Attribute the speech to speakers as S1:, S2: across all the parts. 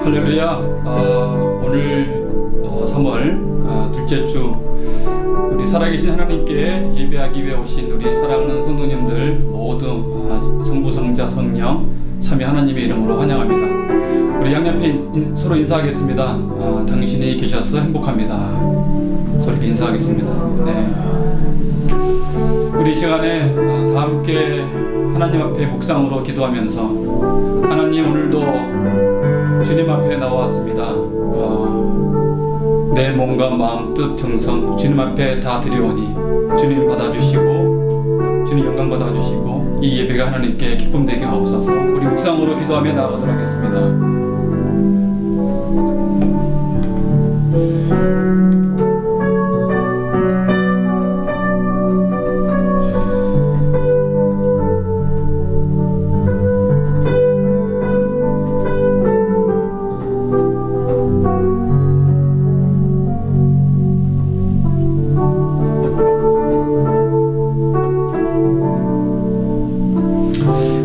S1: 할렐루야. 오늘 3월 둘째 주 우리 살아계신 하나님께 예배하기 위해 오신 우리 사랑하는 성도님들 모두 성부, 성자, 성령 삼위 하나님의 이름으로 환영합니다. 우리 양옆에 서로 인사하겠습니다. 당신이 계셔서 행복합니다. 서로 인사하겠습니다. 네. 우리 시간에 다 함께 하나님 앞에 묵상으로 기도하면서 하나님, 오늘도 주님 앞에 나왔습니다. 내 몸과 마음, 뜻, 정성 주님 앞에 다 드리오니 주님 받아주시고 주님 영광 받아주시고 이 예배가 하나님께 기쁨 되게 하옵소서. 우리 묵상으로 기도하며 나아가도록 하겠습니다.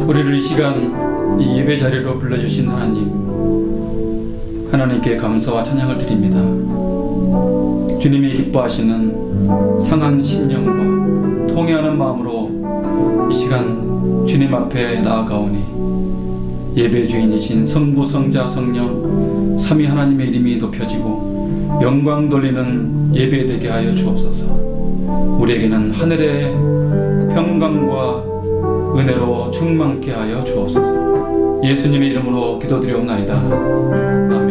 S1: 우리를 이 시간 이 예배 자리로 불러주신 하나님께 감사와 찬양을 드립니다. 주님이 기뻐하시는 상한 심령과 통회하는 마음으로 이 시간 주님 앞에 나아가오니 예배 주인이신 성부, 성자, 성령 삼위 하나님의 이름이 높여지고 영광 돌리는 예배 되게 하여 주옵소서. 우리에게는 하늘의 평강과 은혜로 충만케 하여 주옵소서. 예수님의 이름으로 기도드리옵나이다. 아멘.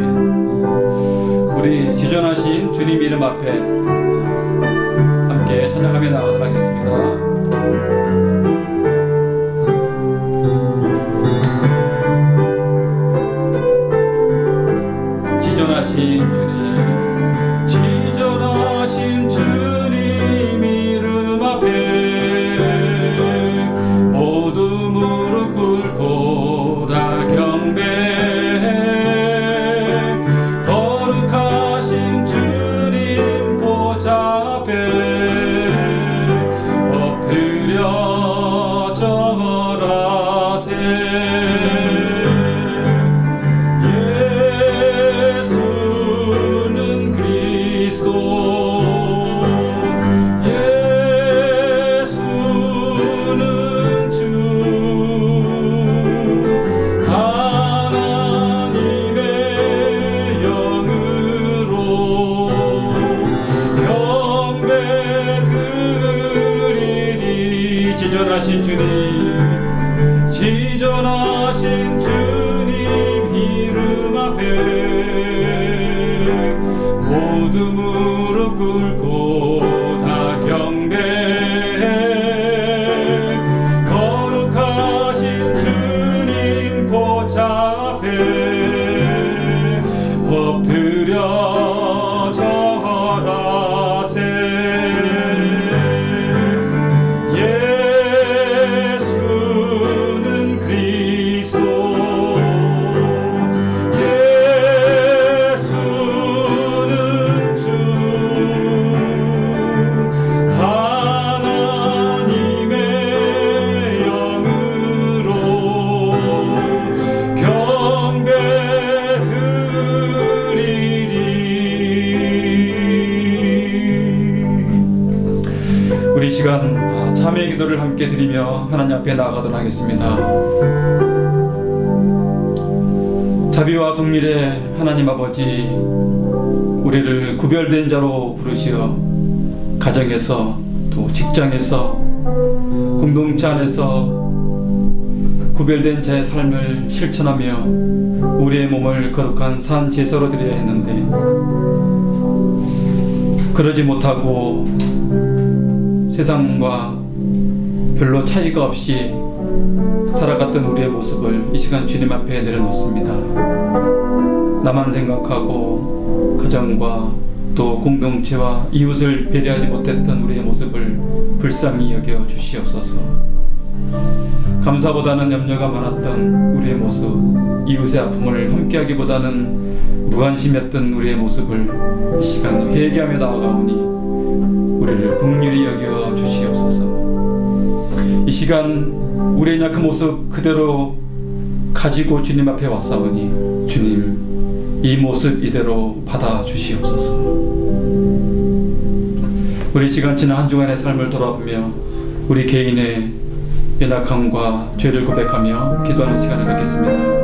S1: 우리 지존하신 주님 이름 앞에 함께 찬양하며 나가도록 하겠습니다. 지존하신 주님 이름 앞에 지존하신 주님 이름 앞에 모두 무릎 꿇고 다 경배해. 거룩하신 주님 보좌 앞에 엎드려 절하세. 우리 시간 참회 기도를 함께 드리며 하나님 앞에 나아가도록 하겠습니다. 자비와 긍휼의 하나님 아버지, 우리를 구별된 자로 부르시어 가정에서 또 직장에서 공동체 안에서 구별된 자의 삶을 실천하며 우리의 몸을 거룩한 산 제사로 드려야 했는데 그러지 못하고 세상과 별로 차이가 없이 살아갔던 우리의 모습을 이 시간 주님 앞에 내려놓습니다. 나만 생각하고 가정과 또 공동체와 이웃을 배려하지 못했던 우리의 모습을 불쌍히 여겨 주시옵소서. 감사보다는 염려가 많았던 우리의 모습, 이웃의 아픔을 함께하기보다는 무관심했던 우리의 모습을 이 시간 회개하며 나아가오니 우리를 긍휼히 여겨 주시옵소서. 이 시간 우리의 약한 모습 그대로 가지고 주님 앞에 왔사오니 주님 이 모습 이대로 받아 주시옵소서. 우리 시간 지난 한 주간의 삶을 돌아보며 우리 개인의 연약함과 죄를 고백하며 기도하는 시간을 갖겠습니다.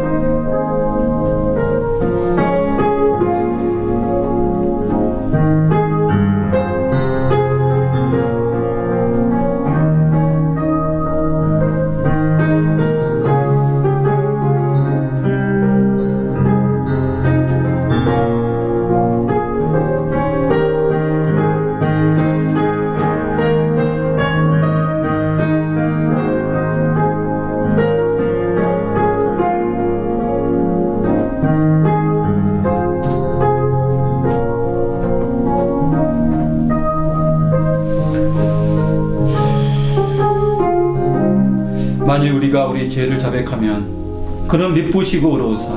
S1: 만일 우리가 우리 죄를 자백하면 그는 미쁘시고 의로우사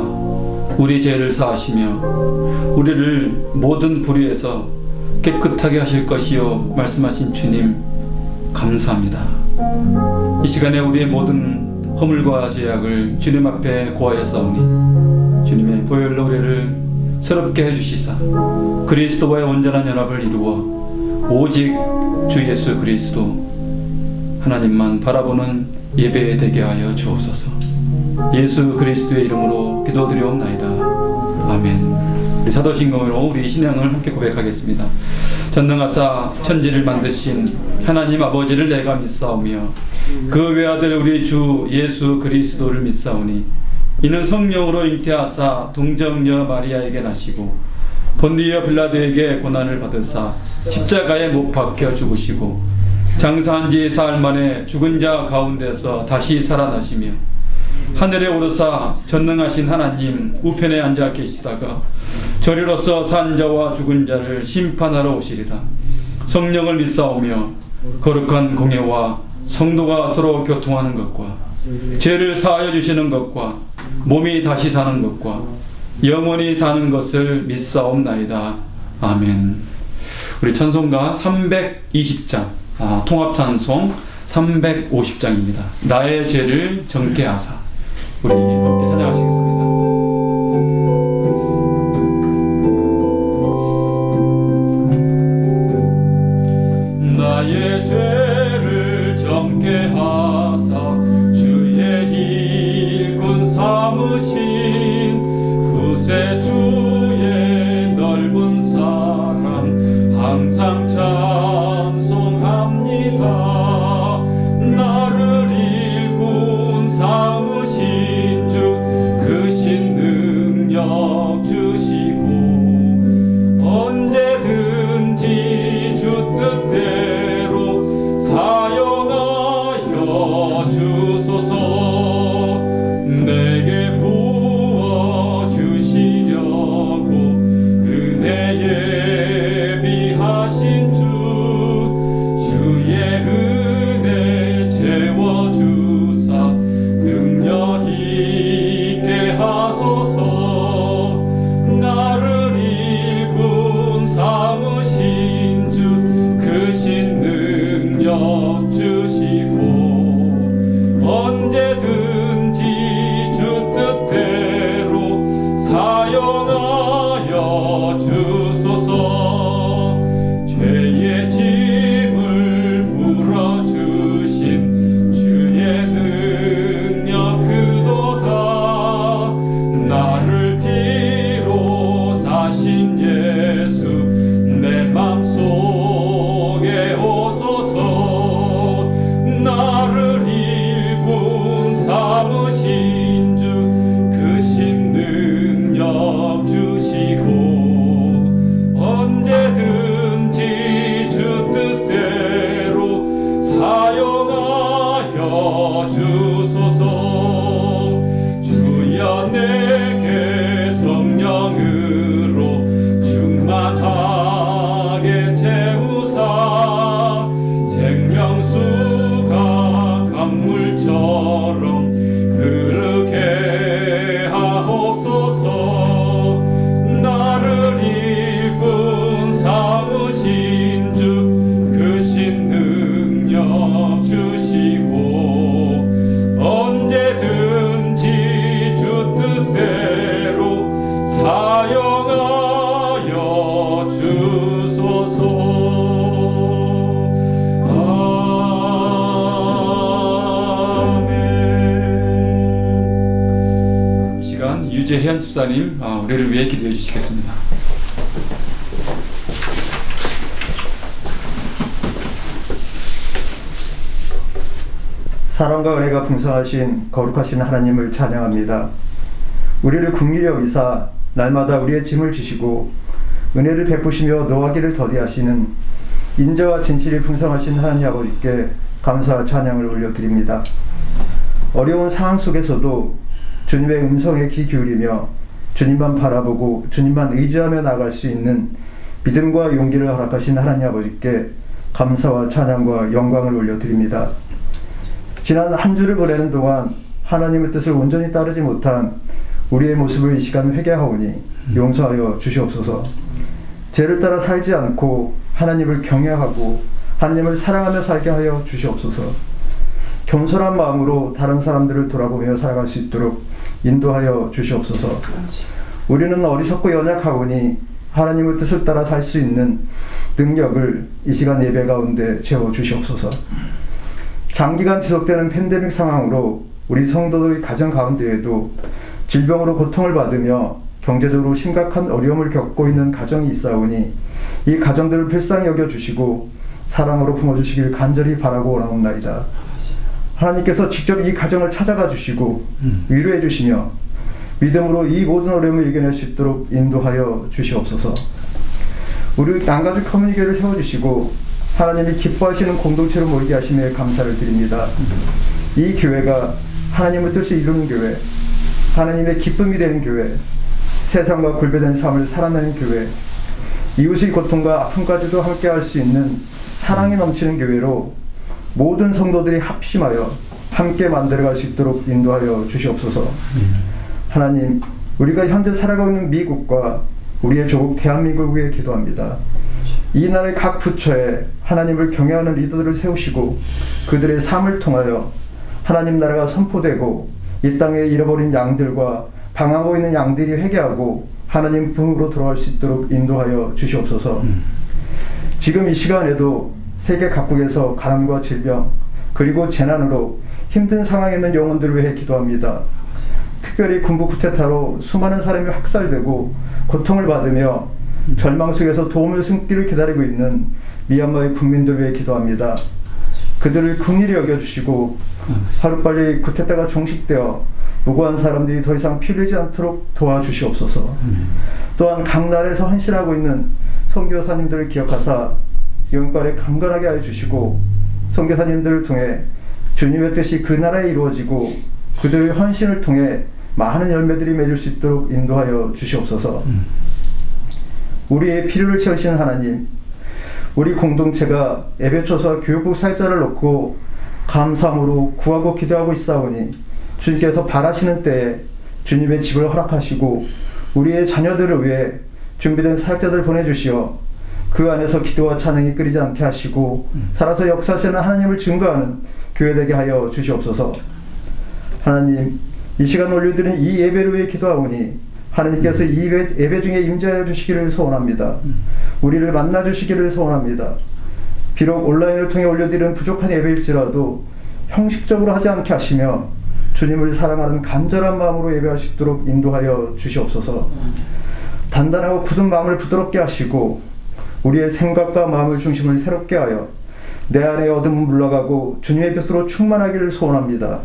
S1: 우리 죄를 사하시며 우리를 모든 불의에서 깨끗하게 하실 것이요 말씀하신 주님 감사합니다. 이 시간에 우리의 모든 허물과 죄악을 주님 앞에 고하였사오니 주님의 보혈로 우리를 새롭게 해주시사 그리스도와의 온전한 연합을 이루어 오직 주 예수 그리스도 하나님만 바라보는 예배 되게 하여 주옵소서. 예수 그리스도의 이름으로 기도드리옵나이다. 아멘. 우리 사도신경으로 우리 신앙을 함께 고백하겠습니다. 전능하사 천지를 만드신 하나님 아버지를 내가 믿사오며 그 외아들 우리 주 예수 그리스도를 믿사오니 이는 성령으로 잉태하사 동정녀 마리아에게 나시고 본디오 빌라도에게 고난을 받으사 십자가에 못 박혀 죽으시고 장사한 지 사흘 만에 죽은 자 가운데서 다시 살아나시며 하늘에 오르사 전능하신 하나님 우편에 앉아 계시다가 저리로서 산 자와 죽은 자를 심판하러 오시리라. 성령을 믿사오며 거룩한 공예와 성도가 서로 교통하는 것과 죄를 사하여 주시는 것과 몸이 다시 사는 것과 영원히 사는 것을 믿사옵나이다. 아멘. 우리 찬송가 320장 통합찬송 350장입니다. 나의 죄를 정케 하사. 우리 함께 찬양하시겠습니다. 나의 죄를 정케 하사 주의 일꾼 삼으신 구세주의 넓은 사랑 항상 나를 일꾼 삼으신 주 그 신 능력 주시고 언제든지 주 뜻대로 유재현 집사님 우리를 위해 기도해 주시겠습니다.
S2: 사랑과 은혜가 풍성하신 거룩하신 하나님을 찬양합니다. 우리를 긍휼히 여기사 날마다 우리의 짐을 지시고 은혜를 베푸시며 노하기를 더디하시는 인자와 진실이 풍성하신 하나님 아버지께 감사와 찬양을 올려드립니다. 어려운 상황 속에서도 주님의 음성에 귀 기울이며 주님만 바라보고 주님만 의지하며 나갈 수 있는 믿음과 용기를 허락하신 하나님 아버지께 감사와 찬양과 영광을 올려드립니다. 지난 한 주를 보내는 동안 하나님의 뜻을 온전히 따르지 못한 우리의 모습을 이 시간 회개하오니 용서하여 주시옵소서. 죄를 따라 살지 않고 하나님을 경외하고 하나님을 사랑하며 살게 하여 주시옵소서. 겸손한 마음으로 다른 사람들을 돌아보며 살아갈 수 있도록 인도하여 주시옵소서. 우리는 어리석고 연약하오니 하나님의 뜻을 따라 살 수 있는 능력을 이 시간 예배 가운데 채워 주시옵소서. 장기간 지속되는 팬데믹 상황으로 우리 성도들의 가정 가운데에도 질병으로 고통을 받으며 경제적으로 심각한 어려움을 겪고 있는 가정이 있사오니 이 가정들을 불쌍히 여겨주시고 사랑으로 품어주시길 간절히 바라고 원하옵나이다. 하나님께서 직접 이 가정을 찾아가 주시고 위로해 주시며 믿음으로 이 모든 어려움을 이겨낼 수 있도록 인도하여 주시옵소서. 우리 남가족 커뮤니티를 세워주시고 하나님이 기뻐하시는 공동체로 모이게 하심에 감사를 드립니다. 이 교회가 하나님의 뜻을 이루는 교회, 하나님의 기쁨이 되는 교회, 세상과 굴배된 삶을 살아내는 교회, 이웃의 고통과 아픔까지도 함께 할 수 있는 사랑이 넘치는 교회로 모든 성도들이 합심하여 함께 만들어갈 수 있도록 인도하여 주시옵소서. 하나님, 우리가 현재 살아가고 있는 미국과 우리의 조국 대한민국을 위해 기도합니다. 이 나라의 각 부처에 하나님을 경외하는 리더들을 세우시고 그들의 삶을 통하여 하나님 나라가 선포되고 이 땅에 잃어버린 양들과 방황하고 있는 양들이 회개하고 하나님 품으로 돌아갈 수 있도록 인도하여 주시옵소서. 지금 이 시간에도 세계 각국에서 가난과 질병 그리고 재난으로 힘든 상황에 있는 영혼들을 위해 기도합니다. 특별히 군부 쿠데타로 수많은 사람이 학살되고 고통을 받으며 절망 속에서 도움을 숨기를 기다리고 있는 미얀마의 국민들 위해 기도합니다. 그들을 긍휼히 여겨주시고 하루빨리 쿠데타가 종식되어 무고한 사람들이 더 이상 피 흘리지 않도록 도와주시옵소서. 또한 각 나라에서 헌신하고 있는 선교사님들을 기억하사 영광에 강건하게 하여 주시고 선교사님들을 통해 주님의 뜻이 그 나라에 이루어지고 그들의 헌신을 통해 많은 열매들이 맺을 수 있도록 인도하여 주시옵소서. 우리의 필요를 채우시는 하나님, 우리 공동체가 예배초소와 교육부 살자를 놓고 감사함으로 구하고 기도하고 있사오니 주님께서 바라시는 때에 주님의 집을 허락하시고 우리의 자녀들을 위해 준비된 사역자들 보내주시어 그 안에서 기도와 찬양이 끓이지 않게 하시고 살아서 역사하시는 하나님을 증거하는 교회 되게 하여 주시옵소서. 하나님, 이 시간 올려드린 이 예배를 위해 기도하오니 하나님께서 이 예배 중에 임재하여 주시기를 소원합니다. 우리를 만나 주시기를 소원합니다. 비록 온라인을 통해 올려드리는 부족한 예배일지라도 형식적으로 하지 않게 하시며 주님을 사랑하는 간절한 마음으로 예배할 수 있도록 인도하여 주시옵소서. 단단하고 굳은 마음을 부드럽게 하시고 우리의 생각과 마음을 중심을 새롭게 하여 내 안에 어둠은 물러가고 주님의 빛으로 충만하기를 소원합니다.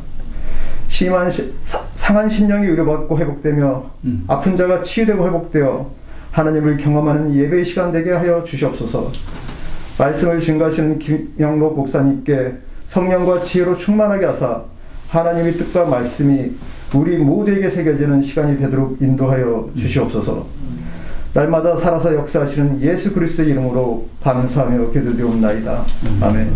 S2: 상한 심령이 의료받고 회복되며 아픈 자가 치유되고 회복되어 하나님을 경험하는 예배의 시간 되게 하여 주시옵소서. 말씀을 증거하시는 김영록 목사님께 성령과 지혜로 충만하게 하사 하나님의 뜻과 말씀이 우리 모두에게 새겨지는 시간이 되도록 인도하여 주시옵소서. 날마다 살아서 역사하시는 예수 그리스도의 이름으로 감사하며 기도드리옵나이다. 아멘.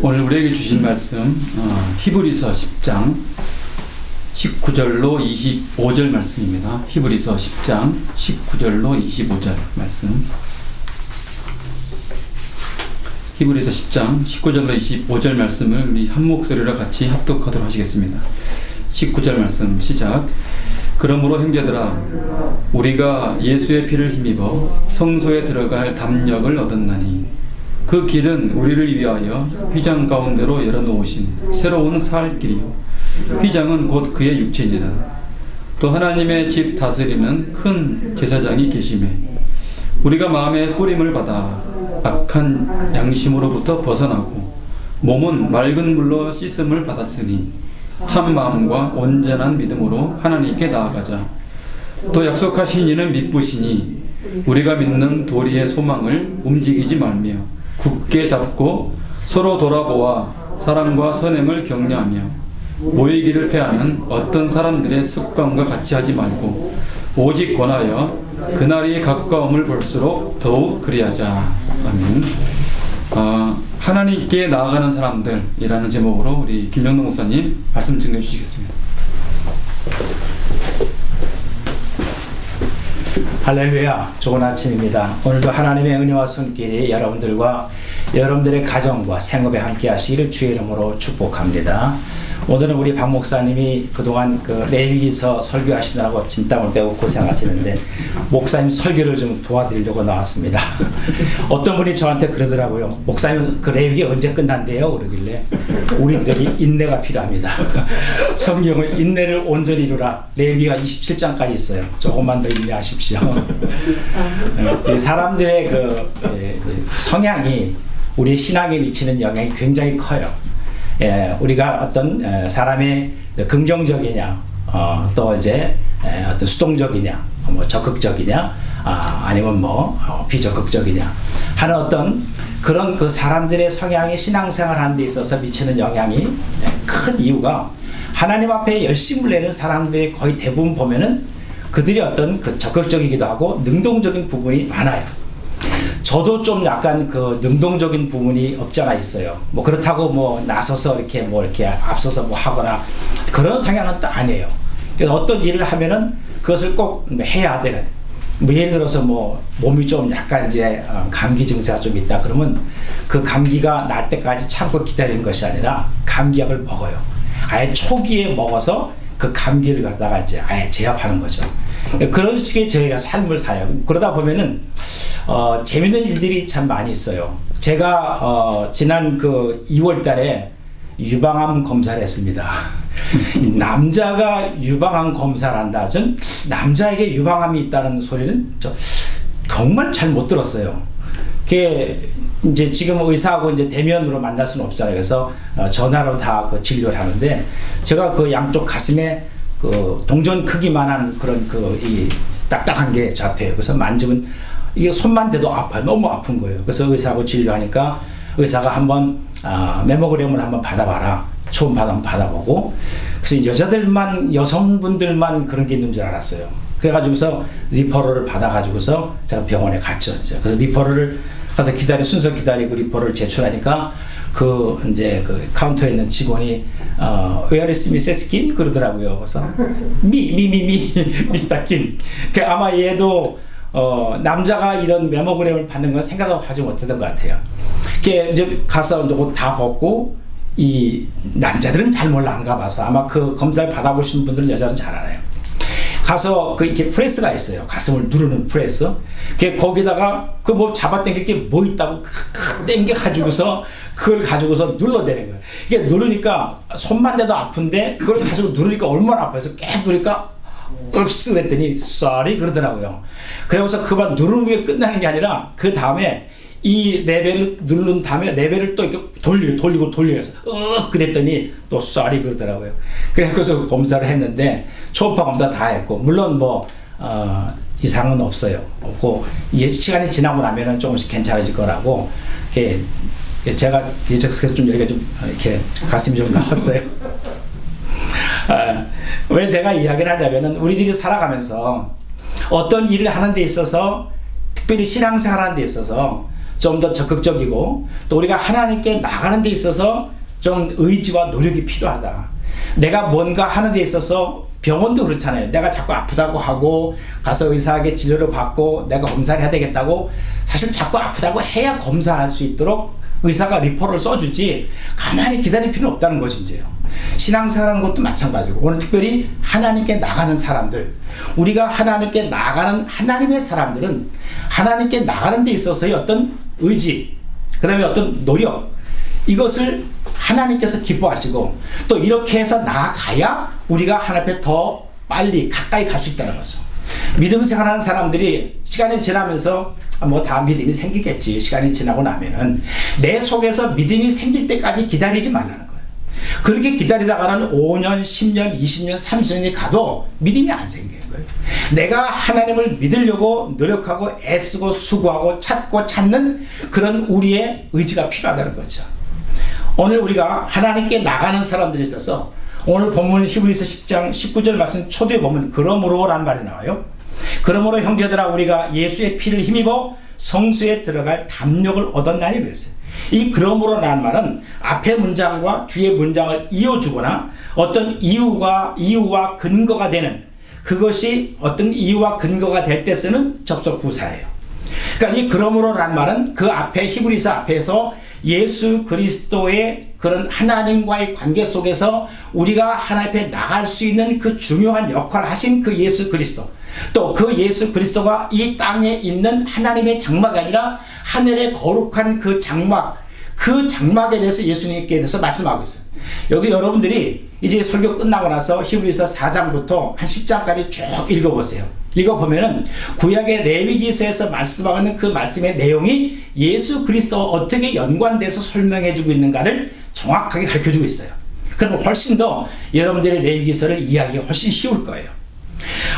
S1: 오늘 우리에게 주신 말씀 히브리서 10장 19절로 25절 말씀입니다. 히브리서 10장 19절로 25절 말씀. 히브리서 10장 19절로 25절 말씀을 우리 한 목소리로 같이 합독하도록 하시겠습니다. 19절 말씀 시작. 그러므로 형제들아 우리가 예수의 피를 힘입어 성소에 들어갈 담력을 얻었나니 그 길은 우리를 위하여 휘장 가운데로 열어놓으신 새로운 살 길이요 휘장은 곧 그의 육체니라. 또 하나님의 집 다스리는 큰 제사장이 계시매 우리가 마음의 뿌림을 받아 악한 양심으로부터 벗어나고 몸은 맑은 물로 씻음을 받았으니 참 마음과 온전한 믿음으로 하나님께 나아가자. 또 약속하신 이는 미쁘시니 우리가 믿는 도리의 소망을 움직이지 말며 굳게 잡고 서로 돌아보아 사랑과 선행을 격려하며 모이기를 패하는 어떤 사람들의 습관과 같이 하지 말고 오직 권하여 그날이 가까움을 볼수록 더욱 그리하자. 아멘. 하나님께 나아가는 사람들이라는 제목으로 우리 김영동 목사님 말씀 증거해 주시겠습니다.
S3: 할렐루야. 좋은 아침입니다. 오늘도 하나님의 은혜와 손길이 여러분들과 여러분들의 가정과 생업에 함께 하시기를 주의 이름으로 축복합니다. 오늘은 우리 박 목사님이 그동안 그 레위기서 설교하시느라고 진땀을 빼고 고생하시는데 목사님 설교를 좀 도와드리려고 나왔습니다. 어떤 분이 저한테 그러더라고요. 목사님 그 레위기 언제 끝난대요? 그러길래 우리들에게 인내가 필요합니다. 성경을 인내를 온전히 이루라. 레위기가 27장까지 있어요. 조금만 더 인내하십시오. 사람들의 그 성향이 우리 신앙에 미치는 영향이 굉장히 커요. 우리가 어떤 사람의 긍정적이냐, 또 이제 어떤 수동적이냐, 뭐 적극적이냐, 아니면 뭐 비적극적이냐 하는 어떤 그런 그 사람들의 성향이 신앙생활하는 데 있어서 미치는 영향이 큰 이유가 하나님 앞에 열심을 내는 사람들이 거의 대부분 보면은 그들이 어떤 그 적극적이기도 하고 능동적인 부분이 많아요. 저도 좀 약간 그 능동적인 부분이 없지 않아 있어요. 뭐 그렇다고 뭐 나서서 이렇게 뭐 이렇게 앞서서 뭐 하거나 그런 성향은 또 아니에요. 그래서 어떤 일을 하면은 그것을 꼭 해야 되는. 뭐 예를 들어서 뭐 몸이 좀 약간 이제 감기 증세가 좀 있다 그러면 그 감기가 날 때까지 참고 기다리는 것이 아니라 감기약을 먹어요. 아예 초기에 먹어서 그 감기를 갖다가 이제 아예 제압하는 거죠. 그런 식의 저희가 삶을 살아요. 그러다 보면은 재밌는 일들이 참 많이 있어요. 제가 지난 그 2월 달에 유방암 검사를 했습니다. 남자가 유방암 검사를 한다. 전 남자에게 유방암이 있다는 소리는 정말 잘 못 들었어요. 그게 이제 지금 의사하고 이제 대면으로 만날 수는 없잖아요. 그래서 전화로 다 그 진료를 하는데 제가 그 양쪽 가슴에 그 동전 크기만한 그런 그 이 딱딱한 게 잡혀요. 그래서 만지면 이게 손만 대도 아파요. 너무 아픈 거예요. 그래서 의사하고 진료하니까 의사가 한번 메모그램을 한번 받아봐라. 초음파 한번 받아보고 그래서 여성분들만 그런 게 있는 줄 알았어요. 그래가지고서 리퍼럴을 받아가지고서 제가 병원에 갔죠. 그래서 리퍼럴을 가서 순서 기다리고 리퍼럴을 제출하니까 그 이제 그 카운터에 있는 직원이 Where is Mrs. Kim? 그러더라고요. 그래서 미스터 김. 그 아마 얘도 남자가 이런 메모그램을 받는 건 생각하고 하지 못했던 것 같아요. 이렇게 이제 가서 옷 다 벗고 이 남자들은 잘 몰라 안 가봐서 아마 그 검사를 받아보신 분들은 여자는 잘 알아요. 가서 그 이렇게 프레스가 있어요. 가슴을 누르는 프레스. 거기다가 그 뭐 잡아당길 게 뭐 있다고 당겨 가지고서 그걸 가지고서 눌러대는 거예요. 이게 누르니까 손만 대도 아픈데 그걸 가지고 누르니까 얼마나 아파서 계속 누르니까 읍스 그랬더니 sorry 그러더라고요. 그래서 그만 누르는 게 끝나는 게 아니라 그 다음에 이 레벨을 누른 다음에 레벨을 또 이렇게 돌리고 해서 그랬더니 또 sorry 그러더라고요. 그래서 검사를 했는데 초음파 검사 다 했고 물론 뭐 이상은 없고 이게 시간이 지나고 나면은 조금씩 괜찮아질 거라고 제가 그래서 좀 여기가 좀 이렇게 가슴이 좀 나왔어요. 왜 제가 이야기를 하냐면은 우리들이 살아가면서 어떤 일을 하는 데 있어서 특별히 신앙생활 하는 데 있어서 좀 더 적극적이고 또 우리가 하나님께 나가는 데 있어서 좀 의지와 노력이 필요하다. 내가 뭔가 하는 데 있어서 병원도 그렇잖아요. 내가 자꾸 아프다고 하고 가서 의사에게 진료를 받고 내가 검사를 해야 되겠다고 사실 자꾸 아프다고 해야 검사할 수 있도록 의사가 리퍼를 써주지 가만히 기다릴 필요는 없다는 것이지요. 신앙생활하는 것도 마찬가지고 오늘 특별히 하나님께 나가는 사람들, 우리가 하나님께 나가는 하나님의 사람들은 하나님께 나가는 데 있어서의 어떤 의지, 그 다음에 어떤 노력, 이것을 하나님께서 기뻐하시고 또 이렇게 해서 나아가야 우리가 하나님 앞에 더 빨리 가까이 갈 수 있다는 거죠. 믿음 생활하는 사람들이 시간이 지나면서 뭐 다 믿음이 생기겠지. 시간이 지나고 나면은 내 속에서 믿음이 생길 때까지 기다리지 말라는 거예요. 그렇게 기다리다가는 5년, 10년, 20년, 30년이 가도 믿음이 안 생기는 거예요. 내가 하나님을 믿으려고 노력하고 애쓰고 수고하고 찾고 찾는 그런 우리의 의지가 필요하다는 거죠. 오늘 우리가 하나님께 나가는 사람들이 있어서 오늘 본문 히브리서 10장 19절 말씀 초대에 보면 그러므로라는 말이 나와요. 그러므로 형제들아 우리가 예수의 피를 힘입어 성수에 들어갈 담력을 얻었나니 그랬어요. 이 그러므로라는 말은 앞의 문장과 뒤의 문장을 이어주거나 어떤 이유와 근거가 되는, 그것이 어떤 이유와 근거가 될 때 쓰는 접속 부사예요. 그러니까 이 그러므로라는 말은 그 앞에 히브리서 앞에서 예수 그리스도의 그런 하나님과의 관계 속에서 우리가 하나님 앞에 나갈 수 있는 그 중요한 역할을 하신 그 예수 그리스도, 또 그 예수 그리스도가 이 땅에 있는 하나님의 장막이 아니라 하늘의 거룩한 그 장막, 그 장막에 대해서 예수님께 대해서 말씀하고 있어요. 여기 여러분들이 이제 설교 끝나고 나서 히브리서 4장부터 한 10장까지 쭉 읽어보세요. 읽어보면은 구약의 레위기서에서 말씀하고 있는 그 말씀의 내용이 예수 그리스도와 어떻게 연관돼서 설명해주고 있는가를 정확하게 가르쳐주고 있어요. 그럼 훨씬 더 여러분들의 레위기서를 이해하기가 훨씬 쉬울 거예요.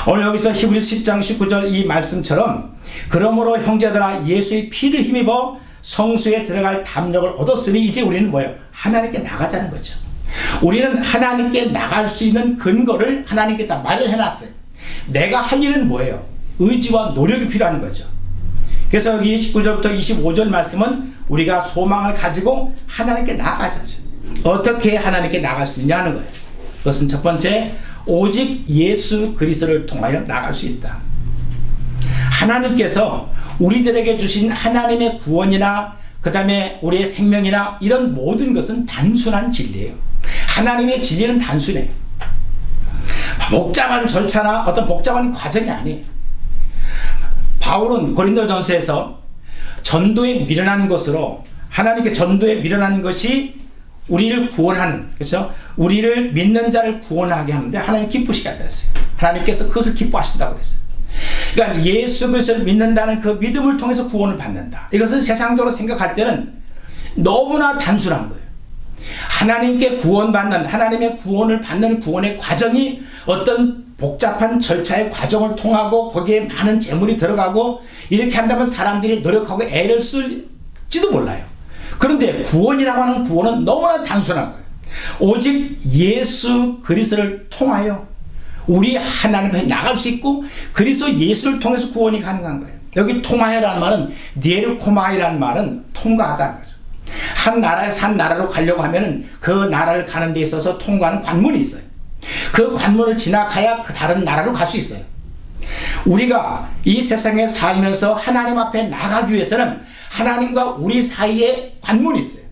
S3: 오늘 여기서 히브리서 10장 19절 이 말씀처럼 그러므로 형제들아 예수의 피를 힘입어 성수에 들어갈 담력을 얻었으니 이제 우리는 뭐예요? 하나님께 나가자는 거죠. 우리는 하나님께 나갈 수 있는 근거를 하나님께 다 마련해놨어요. 내가 할 일은 뭐예요? 의지와 노력이 필요한 거죠. 그래서 여기 19절부터 25절 말씀은 우리가 소망을 가지고 하나님께 나가자죠. 어떻게 하나님께 나갈 수 있냐는 거예요. 그것은 첫 번째, 오직 예수 그리스도를 통하여 나갈 수 있다. 하나님께서 우리들에게 주신 하나님의 구원이나 그 다음에 우리의 생명이나 이런 모든 것은 단순한 진리예요. 하나님의 진리는 단순해요. 복잡한 절차나 어떤 복잡한 과정이 아니에요. 바울은 고린도전서에서 전도에 미련한 것으로, 하나님께 전도에 미련한 것이 우리를 구원하는, 그렇죠? 우리를 믿는 자를 구원하게 하는데 하나님 기쁘시게 한다 그랬어요. 하나님께서 그것을 기뻐하신다고 그랬어요. 그러니까 예수 그리스도를 믿는다는 그 믿음을 통해서 구원을 받는다. 이것은 세상적으로 생각할 때는 너무나 단순한 거예요. 하나님께 구원받는, 하나님의 구원을 받는 구원의 과정이 어떤 복잡한 절차의 과정을 통하고 거기에 많은 재물이 들어가고 이렇게 한다면 사람들이 노력하고 애를 쓸지도 몰라요. 그런데 구원이라고 하는 구원은 너무나 단순한 거예요. 오직 예수 그리스도를 통하여 우리 하나님 앞에 나갈 수 있고 그리스도 예수를 통해서 구원이 가능한 거예요. 여기 통하여라는 말은 디에르코마이라는 말은 통과하다는 거죠. 한 나라에서 한 나라로 가려고 하면은 그 나라를 가는 데 있어서 통과하는 관문이 있어요. 그 관문을 지나가야 그 다른 나라로 갈 수 있어요. 우리가 이 세상에 살면서 하나님 앞에 나가기 위해서는 하나님과 우리 사이에 관문이 있어요.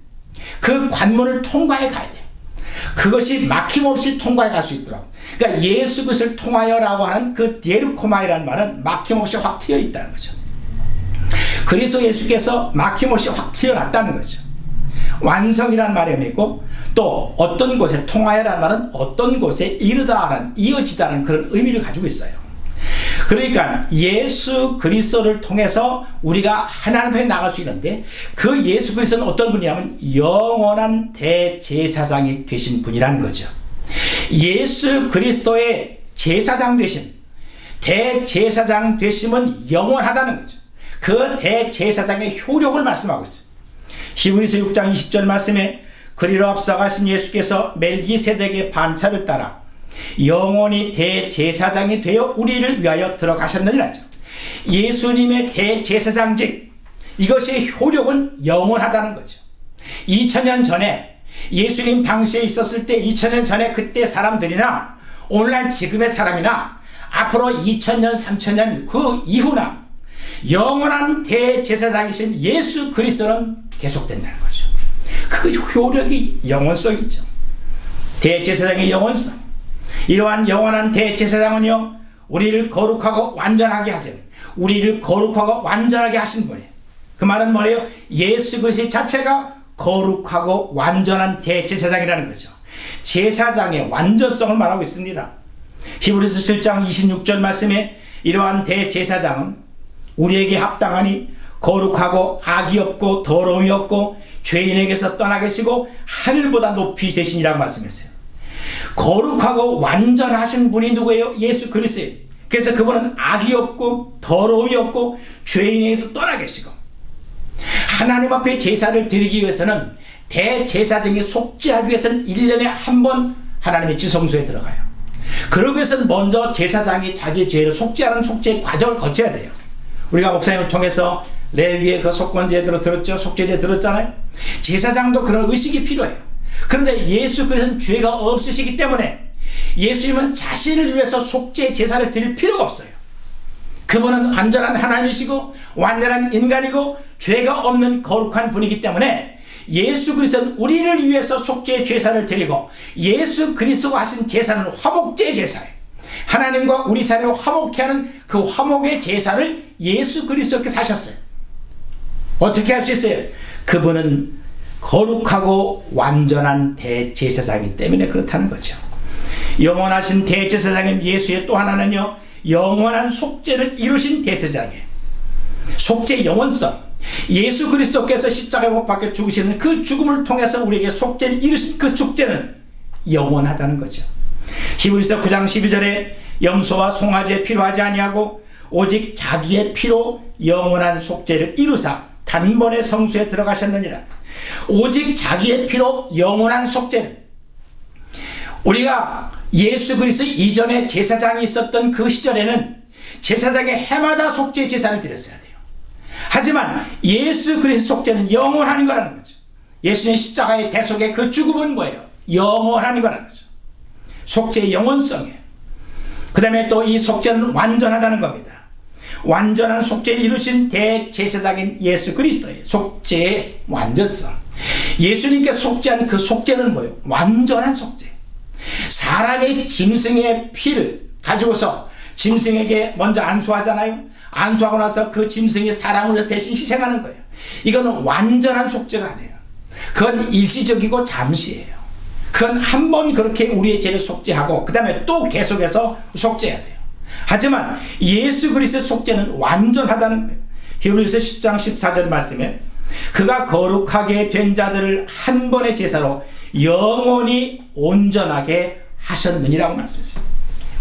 S3: 그 관문을 통과해 가야 돼요. 그것이 막힘없이 통과해 갈 수 있더라고요. 그러니까 예수 그리스도를 통하여라고 하는 그 디에르코마이라는 말은 막힘없이 확 트여 있다는 거죠. 그리스도 예수께서 막힘없이 확 튀어났다는 거죠. 완성이라는 말이 있고 또 어떤 곳에 통하여라는 말은 어떤 곳에 이르다라는, 이어지다는 그런 의미를 가지고 있어요. 그러니까 예수 그리스도를 통해서 우리가 하나님 앞에 나갈 수 있는데 그 예수 그리스도는 어떤 분이냐면 영원한 대제사장이 되신 분이라는 거죠. 예수 그리스도의 제사장 되심, 대제사장 되심은 영원하다는 거죠. 그 대제사장의 효력을 말씀하고 있어요. 히브리서 6장 20절 말씀에 그리로 앞서가신 예수께서 멜기세덱의 반차를 따라 영원히 대제사장이 되어 우리를 위하여 들어가셨느니라. 예수님의 대제사장직, 이것의 효력은 영원하다는 거죠. 2000년 전에 예수님 당시에 있었을 때 2000년 전에 그때 사람들이나 오늘날 지금의 사람이나 앞으로 2000년 3000년 그 이후나 영원한 대제사장이신 예수 그리스도는 계속된다는 거죠. 그 효력이 영원성이죠. 대제사장의 영원성, 이러한 영원한 대제사장은요, 우리를 거룩하고 완전하게 하게, 우리를 거룩하고 완전하게 하신 분이에요. 그 말은 뭐예요? 예수 그리스도 자체가 거룩하고 완전한 대제사장이라는 거죠. 제사장의 완전성을 말하고 있습니다. 히브리서 7장 26절 말씀에 이러한 대제사장은 우리에게 합당하니 거룩하고 악이 없고 더러움이 없고 죄인에게서 떠나 계시고 하늘보다 높이 되시니라고 말씀했어요. 거룩하고 완전하신 분이 누구예요? 예수 그리스도예요. 그래서 그분은 악이 없고 더러움이 없고 죄인에게서 떠나 계시고, 하나님 앞에 제사를 드리기 위해서는, 대제사장에 속죄하기 위해서는 1년에 한 번 하나님의 지성소에 들어가요. 그러기 위해서는 먼저 제사장이 자기 죄를 속죄하는 속죄의 과정을 거쳐야 돼요. 우리가 목사님을 통해서 레위의 그 속건제대로 들었죠. 속죄제 들었잖아요. 제사장도 그런 의식이 필요해요. 그런데 예수 그리스도는 죄가 없으시기 때문에 예수님은 자신을 위해서 속죄 제사를 드릴 필요가 없어요. 그분은 완전한 하나님이시고 완전한 인간이고 죄가 없는 거룩한 분이기 때문에 예수 그리스도는 우리를 위해서 속죄의 제사를 드리고, 예수 그리스도가 하신 제사는 화목제 제사예요. 하나님과 우리 사이를 화목케 하는 그 화목의 제사를 예수 그리스도께서 하셨어요. 어떻게 할 수 있어요? 그분은 거룩하고 완전한 대제사장이기 때문에 그렇다는 거죠. 영원하신 대제사장인 예수의 또 하나는요, 영원한 속죄를 이루신 대제사장이에요. 속죄의 영원성, 예수 그리스도께서 십자가에 못 박혀 죽으시는 그 죽음을 통해서 우리에게 속죄를 이루신 그 속죄는 영원하다는 거죠. 히브리서 9장 12절에 염소와 송아지에 필요하지 아니하고 오직 자기의 피로 영원한 속죄를 이루사 단번에 성수에 들어가셨느니라. 오직 자기의 피로 영원한 속죄를, 우리가 예수 그리스도 이전에 제사장이 있었던 그 시절에는 제사장이 해마다 속죄 제사를 드렸어야 돼요. 하지만 예수 그리스도 속죄는 영원한 거라는 거죠. 예수님 십자가의 대속의 그 죽음은 뭐예요? 영원한 거라는 거죠. 속죄의 영원성이에요. 그 다음에 또 이 속죄는 완전하다는 겁니다. 완전한 속죄를 이루신 대제사장인 예수 그리스도의 속죄의 완전성. 예수님께서 속죄한 그 속죄는 뭐예요? 완전한 속죄. 사람의 짐승의 피를 가지고서 짐승에게 먼저 안수하잖아요. 안수하고 나서 그 짐승이 사람을 위해서 대신 희생하는 거예요. 이거는 완전한 속죄가 아니에요. 그건 일시적이고 잠시예요. 그건 한 번 그렇게 우리의 죄를 속죄하고 그 다음에 또 계속해서 속죄해야 돼요. 하지만 예수 그리스도의 속죄는 완전하다는 거예요. 히브리서 10장 14절 말씀에 그가 거룩하게 된 자들을 한 번의 제사로 영원히 온전하게 하셨느니라고 말씀했어요.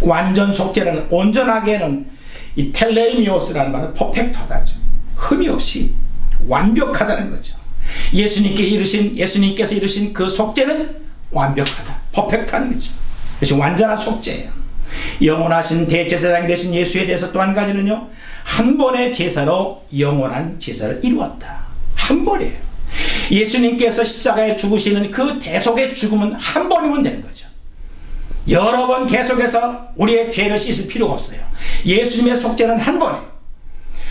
S3: 완전 속죄는, 온전하게는 이 텔레미오스라는 말은 퍼펙트하다죠. 흠이 없이 완벽하다는 거죠. 예수님께서 이루신 그 속죄는 완벽하다, 퍼펙트한 거죠. 그래서 완전한 속죄예요. 영원하신 대제사장이 되신 예수에 대해서 또 한 가지는요, 한 번의 제사로 영원한 제사를 이루었다. 한 번이에요. 예수님께서 십자가에 죽으시는 그 대속의 죽음은 한 번이면 되는 거죠. 여러 번 계속해서 우리의 죄를 씻을 필요가 없어요. 예수님의 속죄는 한 번이에요.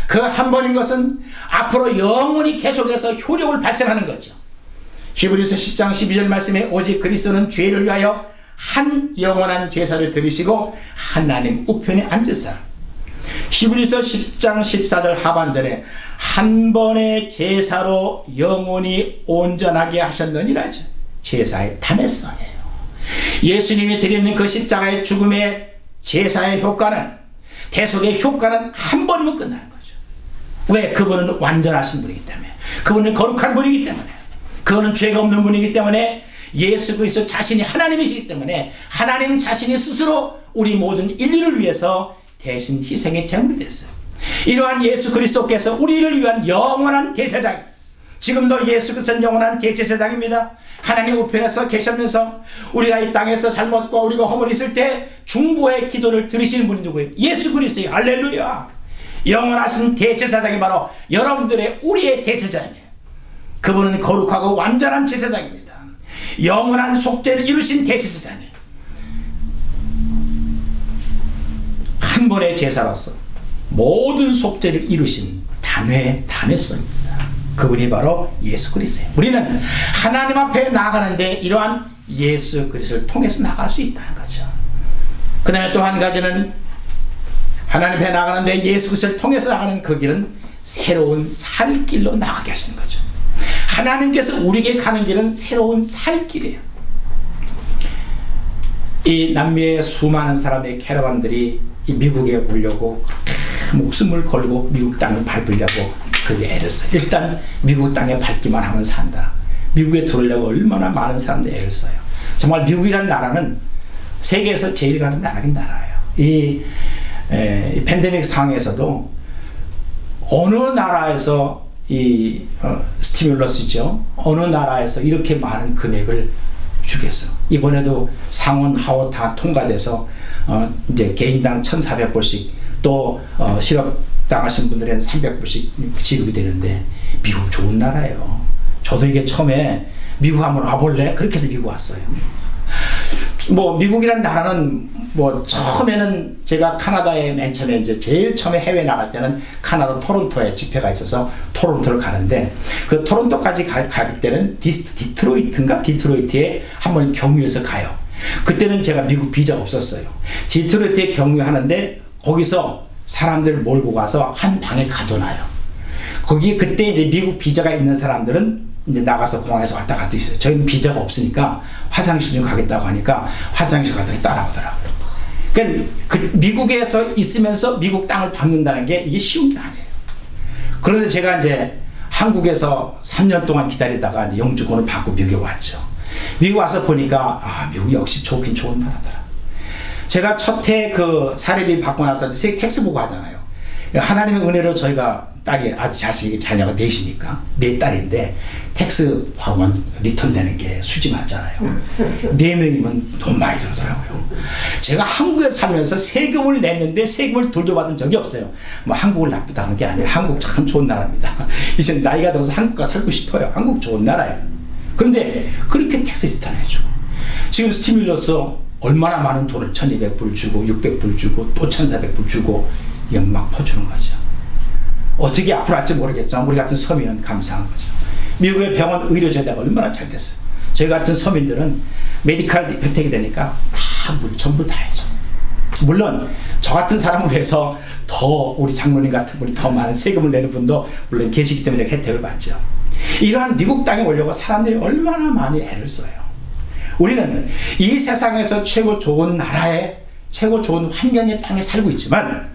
S3: 그 한 번인 것은 앞으로 영원히 계속해서 효력을 발생하는 거죠. 히브리서 10장 12절 말씀에 오직 그리스도는 죄를 위하여 한 영원한 제사를 드리시고 하나님 우편에 앉으사. 히브리서 10장 14절 하반절에 한 번의 제사로 영원히 온전하게 하셨느니라죠. 제사의 탄핵성이에요. 예수님이 드리는 그 십자가의 죽음의 제사의 효과는, 대속의 효과는 한 번이면 끝나는 거죠. 왜? 그분은 완전하신 분이기 때문에, 그분은 거룩한 분이기 때문에, 그분은 죄가 없는 분이기 때문에, 예수 그리스도 자신이 하나님이시기 때문에 하나님 자신이 스스로 우리 모든 인류를 위해서 대신 희생의 제물이 됐어요. 이러한 예수 그리스도께서 우리를 위한 영원한 대제사장, 지금도 예수 그리스도는 영원한 대제사장입니다. 하나님 우편에서 계시면서 우리가 이 땅에서 잘못과 우리가 허물이 있을 때 중보의 기도를 들으시는 분이 누구예요? 예수 그리스도예요. 할렐루야. 영원하신 대제사장이 바로 여러분들의, 우리의 대제사장이에요. 그분은 거룩하고 완전한 제사장입니다. 영원한 속죄를 이루신 대제사장이에요. 한 번의 제사로서 모든 속죄를 이루신 단회성입니다. 그분이 바로 예수 그리스도예요. 우리는 하나님 앞에 나아가는데 이러한 예수 그리스도를 통해서 나갈 수 있다는 거죠. 그 다음에 또 한 가지는 하나님 앞에 나가는데 예수 그리스도를 통해서 나가는 그 길은 새로운 살 길로 나가게 하시는 거죠. 하나님께서 우리에게 가는 길은 새로운 살 길이에요. 이 남미의 수많은 사람의 캐러반들이 이 미국에 오려고 그렇게 목숨을 걸고 미국 땅을 밟으려고 그 애를 써요. 일단 미국 땅에 밟기만 하면 산다. 미국에 들어오려고 얼마나 많은 사람들이 애를 써요. 정말 미국이라는 나라는 세계에서 제일 가는 나라긴 나라예요. 이 팬데믹 상황에서도 어느 나라에서 스티뮬러스죠. 어느 나라에서 이렇게 많은 금액을 주겠어. 이번에도 상원 하원 다 통과돼서 이제 개인당 1,400불씩 또 실업 당하신 분들은 300불씩 지급이 되는데 미국 좋은 나라예요. 저도 이게 처음에 미국 한번 와볼래? 그렇게 해서 미국 왔어요. 뭐 미국이라는 나라는 뭐 처음에는 제가 카나다에 맨 처음에 이제 제일 처음에 해외 나갈 때는 카나다 토론토에 집회가 있어서 토론토를 가는데 그 토론토까지 갈 때는 디트로이트에 한번 경유해서 가요. 그때는 제가 미국 비자가 없었어요. 디트로이트에 경유하는데 거기서 사람들 몰고 가서 한 방에 가둬놔요. 거기 그때 이제 미국 비자가 있는 사람들은 이제 나가서 공항에서 왔다 갔다 있어요. 저희는 비자가 없으니까 화장실 좀 가겠다고 하니까 화장실 갔다가 따라오더라고요. 그러니까 그 미국에서 있으면서 미국 땅을 밟는다는 게 이게 쉬운 게 아니에요. 그런데 제가 이제 한국에서 3년 동안 기다리다가 이제 영주권을 받고 미국에 왔죠. 미국 와서 보니까 미국 역시 좋긴 좋은 나라더라. 제가 첫 해 그 사례비 받고 나서 텍스 보고 하잖아요. 하나님의 은혜로 저희가 딸이 자식이 자녀가 넷이니까 네 딸인데 텍스 하면 리턴 내는 게 수지 많잖아요. 4명이면 돈 많이 들더라고요. 제가 한국에 살면서 세금을 냈는데 세금을 돌려받은 적이 없어요. 뭐 한국을 나쁘다는 게 아니에요. 한국 참 좋은 나라입니다. 이제 나이가 들어서 한국 가 살고 싶어요. 한국 좋은 나라예요. 그런데 그렇게 텍스 리턴 해주고 지금 스티뮬러스 얼마나 많은 돈을 1,200불 주고 600불 주고 또 1,400불 주고 이건 막 퍼주는 거죠. 어떻게 앞으로 할지 모르겠지만 우리 같은 서민은 감사한 거죠. 미국의 병원 의료제도가 얼마나 잘 됐어요. 저희 같은 서민들은 메디칼 혜택이 되니까 전부 다 해줘. 물론 저 같은 사람을 위해서 더 우리 장로님 같은 분이 더 많은 세금을 내는 분도 물론 계시기 때문에 제가 혜택을 받죠. 이러한 미국 땅에 오려고 사람들이 얼마나 많이 애를 써요. 우리는 이 세상에서 최고 좋은 나라에 최고 좋은 환경의 땅에 살고 있지만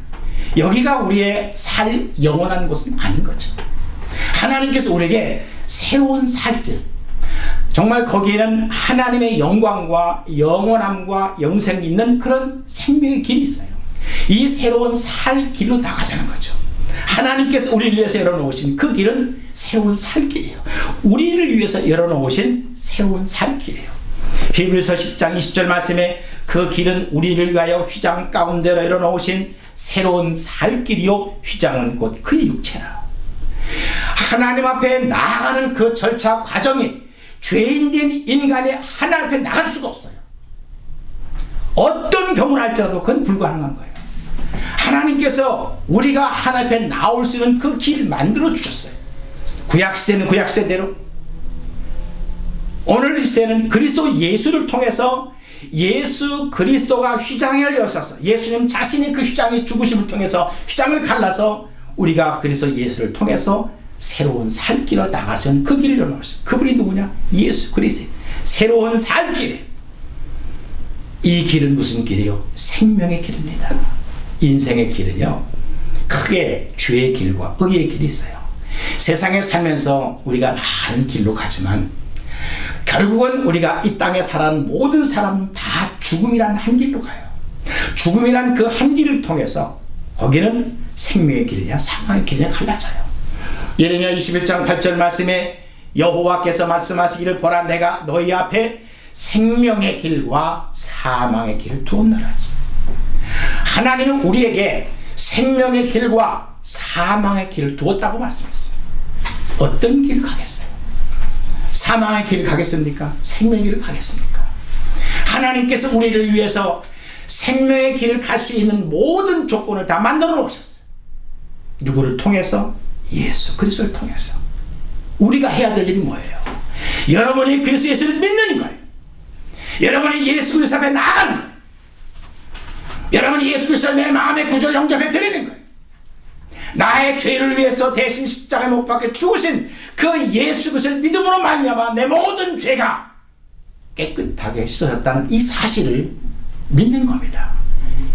S3: 여기가 우리의 살 영원한 곳은 아닌 거죠. 하나님께서 우리에게 새로운 살길, 정말 거기에는 하나님의 영광과 영원함과 영생이 있는 그런 생명의 길이 있어요. 이 새로운 살 길로 나가자는 거죠. 하나님께서 우리를 위해서 열어놓으신 그 길은 새로운 살 길이에요. 우리를 위해서 열어놓으신 새로운 살 길이에요. 히브리서 10장 20절 말씀에 그 길은 우리를 위하여 휘장 가운데로 열어놓으신 새로운 살 길이요 휘장은 곧 그의 육체라. 하나님 앞에 나아가는 그 절차 과정이 죄인된 인간이 하나님 앞에 나갈 수가 없어요. 어떤 경우를 할지라도 그건 불가능한 거예요. 하나님께서 우리가 하나님 앞에 나올 수 있는 그 길을 만들어 주셨어요. 구약시대는 구약시대대로, 오늘 이 시대는 그리스도 예수를 통해서 예수 그리스도가 휘장을 열어서 예수님 자신이 그 휘장의 죽으심을 통해서 휘장을 갈라서 우리가 그리스도 예수를 통해서 새로운 살 길로 나가서는 그 길을 열어놓으셨어요. 그분이 누구냐? 예수 그리스도. 새로운 살 길. 이 길은 무슨 길이요? 생명의 길입니다. 인생의 길은요, 크게 죄의 길과 의의 길이 있어요. 세상에 살면서 우리가 많은 길로 가지만 결국은 우리가 이 땅에 살아가는 모든 사람은 다 죽음이란 한 길로 가요. 죽음이란 그 한 길을 통해서 거기는 생명의 길이냐 사망의 길이냐 갈라져요. 예레미야 21장 8절 말씀에 여호와께서 말씀하시기를 보라 내가 너희 앞에 생명의 길과 사망의 길을 두었노라. 하나님은 우리에게 생명의 길과 사망의 길을 두었다고 말씀했어요. 어떤 길을 가겠어요? 사망의 길을 가겠습니까? 생명의 길을 가겠습니까? 하나님께서 우리를 위해서 생명의 길을 갈 수 있는 모든 조건을 다 만들어 놓으셨어요. 누구를 통해서? 예수 그리스도를 통해서. 우리가 해야 될 일이 뭐예요? 여러분이 그리스도 예수를 믿는 거예요. 여러분이 예수 그리스도 앞에 나가는 거예요. 여러분이 예수 그리스도를 내 마음의 구주로 영접해 드리는 거예요. 나의 죄를 위해서 대신 십자가에 못 박혀 죽으신 그 예수 그리스도를 믿음으로 말미암아 내 모든 죄가 깨끗하게 씻어졌다는 이 사실을 믿는 겁니다.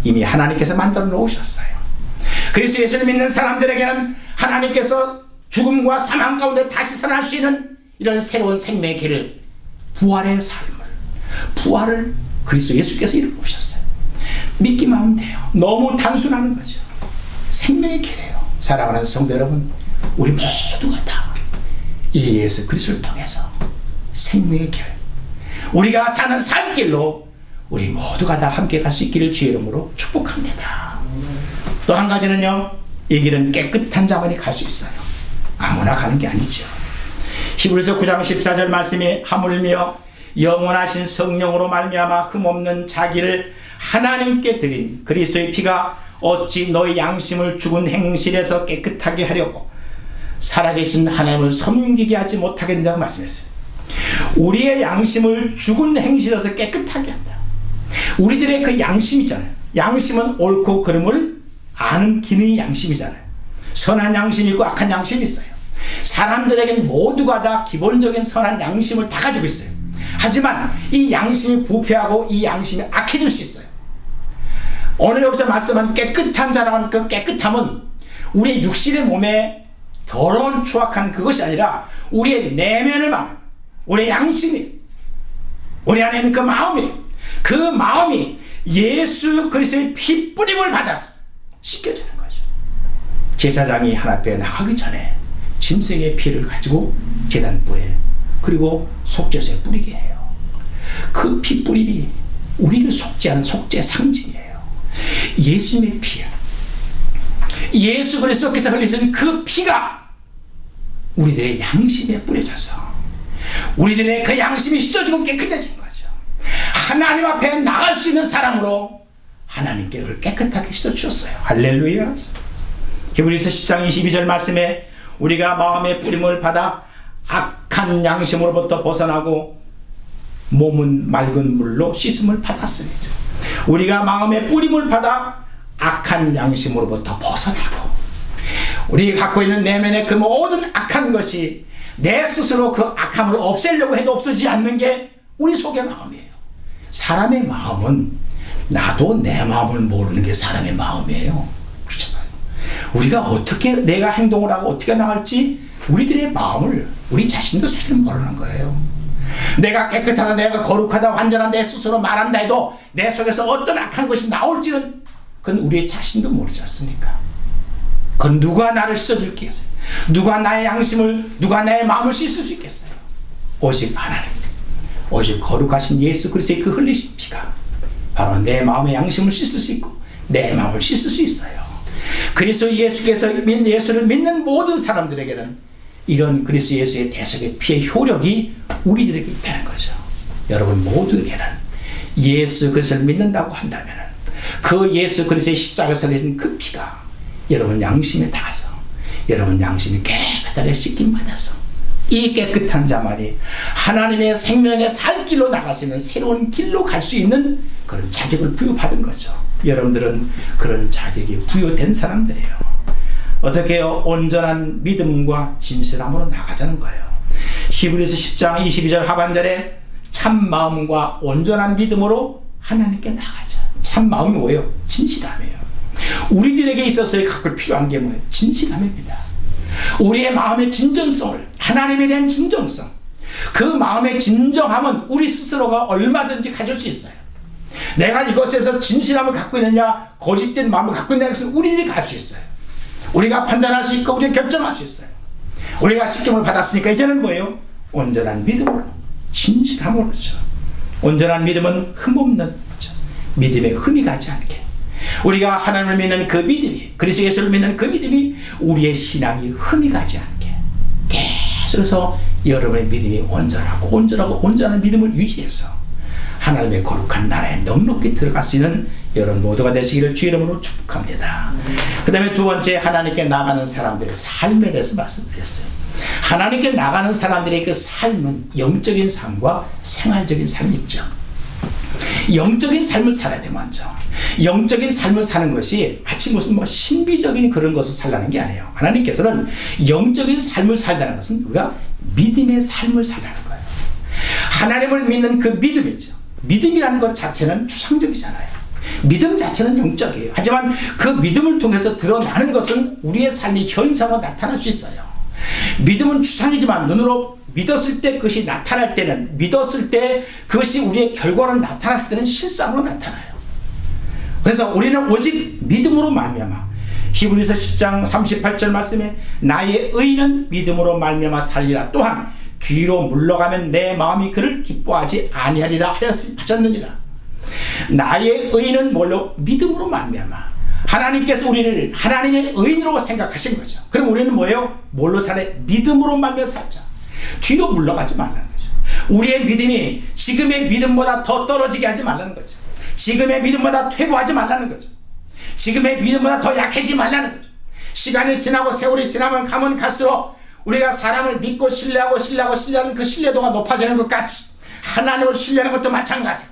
S3: 이미 하나님께서 만들어 놓으셨어요. 그리스도 예수를 믿는 사람들에게는 하나님께서 죽음과 사망 가운데 다시 살아날 수 있는 이런 새로운 생명의 길을, 부활의 삶을, 부활을 그리스도 예수께서 이루어 오셨어요. 믿기만 하면 돼요. 너무 단순한 거죠. 생명의 길이에요. 사랑하는 성도 여러분, 우리 모두가 다 이 예수 그리스도를 통해서 생명의 길, 우리가 사는 살길로 우리 모두가 다 함께 갈 수 있기를 주의 이름으로 축복합니다. 또 한 가지는요, 이 길은 깨끗한 자만이 갈 수 있어요. 아무나 가는 게 아니죠. 히브리서 9장 14절 말씀이 하물며 영원하신 성령으로 말미암아 흠없는 자기를 하나님께 드린 그리스도의 피가 어찌 너희 양심을 죽은 행실에서 깨끗하게 하려고 살아계신 하나님을 섬기게 하지 못하겠느냐고 말씀했어요. 우리의 양심을 죽은 행실에서 깨끗하게 한다. 우리들의 그 양심 있잖아요. 양심은 옳고 그름을 아는 기능이 양심이잖아요. 선한 양심이 있고 악한 양심이 있어요. 사람들에게는 모두가 다 기본적인 선한 양심을 다 가지고 있어요. 하지만 이 양심이 부패하고 이 양심이 악해질 수 있어요. 오늘 여기서 말씀한 깨끗한 자라는 그 깨끗함은 우리의 육신의 몸에 더러운 추악한 그것이 아니라 우리의 내면을 말, 우리의 양심이, 우리 안에 있는 그 마음이, 그 마음이 예수 그리스도의 피 뿌림을 받아서 씻겨지는 거죠. 제사장이 하나님 앞에 나가기 전에 짐승의 피를 가지고 제단불에 그리고 속죄소에 뿌리게 해요. 그 피 뿌림이 우리를 속죄하는 속죄 상징이에요. 예수님의 피야. 예수 그리스도께서 흘리신 그 피가 우리들의 양심에 뿌려져서 우리들의 그 양심이 씻어지고 깨끗해진 거죠. 하나님 앞에 나갈 수 있는 사람으로 하나님께 그를 깨끗하게 씻어주셨어요. 할렐루야. 히브리서 10장 22절 말씀에 우리가 마음의 뿌림을 받아 악한 양심으로부터 벗어나고 몸은 맑은 물로 씻음을 받았습니다. 우리가 마음의 뿌림을 받아 악한 양심으로부터 벗어나고 우리가 갖고 있는 내면의 그 모든 악한 것이 내 스스로 그 악함을 없애려고 해도 없어지지 않는 게 우리 속의 마음이에요. 사람의 마음은 나도 내 마음을 모르는 게 사람의 마음이에요. 그렇잖아요. 우리가 어떻게 내가 행동을 하고 어떻게 나갈지 우리들의 마음을 우리 자신도 사실 모르는 거예요. 내가 깨끗하다, 내가 거룩하다, 완전한 내 스스로 말한다 해도 내 속에서 어떤 악한 것이 나올지는 그건 우리의 자신도 모르지 않습니까? 그건 누가 나를 씻어줄 게 있어요? 누가 나의 양심을, 누가 나의 마음을 씻을 수 있겠어요? 오직 하나님, 오직 거룩하신 예수 그리스도의 그 흘리신 피가 바로 내 마음의 양심을 씻을 수 있고 내 마음을 씻을 수 있어요. 그리스도 예수께서 예수를 믿는 모든 사람들에게는 이런 그리스도 예수의 대속의 피의 효력이 우리들에게 있다는 거죠. 여러분 모두에게는 예수 그리스도를 믿는다고 한다면 그 예수 그리스도의 십자가에서 흘린 그 피가 여러분 양심에 닿아서 여러분 양심이 깨끗하게 씻김 받아서 이 깨끗한 자만이 하나님의 생명의 살 길로 나갈 수 있는 새로운 길로 갈 수 있는 그런 자격을 부여받은 거죠. 여러분들은 그런 자격이 부여된 사람들이에요. 어떻게 해요? 온전한 믿음과 진실함으로 나가자는 거예요. 히브리서 10장 22절 하반절에 참 마음과 온전한 믿음으로 하나님께 나가자. 참 마음이 뭐예요? 진실함이에요. 우리들에게 있어서의 갖고 필요한 게 뭐예요? 진실함입니다. 우리의 마음의 진정성을, 하나님에 대한 진정성, 그 마음의 진정함은 우리 스스로가 얼마든지 가질 수 있어요. 내가 이것에서 진실함을 갖고 있느냐 거짓된 마음을 갖고 있느냐 것은 우리들이 갈 수 있어요. 우리가 판단할 수 있고 우리가 결정할 수 있어요. 우리가 식경을 받았으니까 이제는 뭐예요? 온전한 믿음으로, 진실함으로죠. 온전한 믿음은 흠없는 거죠. 믿음에 흠이 가지 않게 우리가 하나님을 믿는 그 믿음이, 그리스도 예수를 믿는 그 믿음이 우리의 신앙이 흠이 가지 않게 계속해서 여러분의 믿음이 온전한 믿음을 유지해서 하나님의 거룩한 나라에 넉넉히 들어갈 수 있는 여러분 모두가 되시기를 주의 이름으로 축복합니다. 그 다음에 두 번째, 하나님께 나가는 사람들의 삶에 대해서 말씀드렸어요. 하나님께 나가는 사람들의 그 삶은 영적인 삶과 생활적인 삶이 있죠. 영적인 삶을 살아야 돼. 먼저 영적인 삶을 사는 것이 마치 무슨 뭐 신비적인 그런 것을 살라는 게 아니에요. 하나님께서는 영적인 삶을 살다는 것은 우리가 믿음의 삶을 살라는 거예요. 하나님을 믿는 그 믿음이죠. 믿음이라는 것 자체는 추상적이잖아요. 믿음 자체는 영적이에요. 하지만 그 믿음을 통해서 드러나는 것은 우리의 삶의 현상으로 나타날 수 있어요. 믿음은 추상이지만 눈으로 믿었을 때 그것이 나타날 때는, 믿었을 때 그것이 우리의 결과로 나타났을 때는 실상으로 나타나요. 그래서 우리는 오직 믿음으로 말미암아, 히브리서 10장 38절 말씀에 나의 의는 믿음으로 말미암아 살리라. 또한 뒤로 물러가면 내 마음이 그를 기뻐하지 아니하리라 하셨느니라. 나의 의는 뭘로? 믿음으로 말미암아. 하나님께서 우리를 하나님의 의인으로 생각하신 거죠. 그럼 우리는 뭐예요? 뭘로 살아야? 믿음으로 말미암아 살자. 뒤로 물러가지 말라는 거죠. 우리의 믿음이 지금의 믿음보다 더 떨어지게 하지 말라는 거죠. 지금의 믿음보다 퇴보하지 말라는 거죠. 지금의 믿음보다 더 약해지지 말라는 거죠. 시간이 지나고 세월이 지나면 가면 갈수록 우리가 사람을 믿고 신뢰하는 그 신뢰도가 높아지는 것 같이 하나님을 신뢰하는 것도 마찬가지.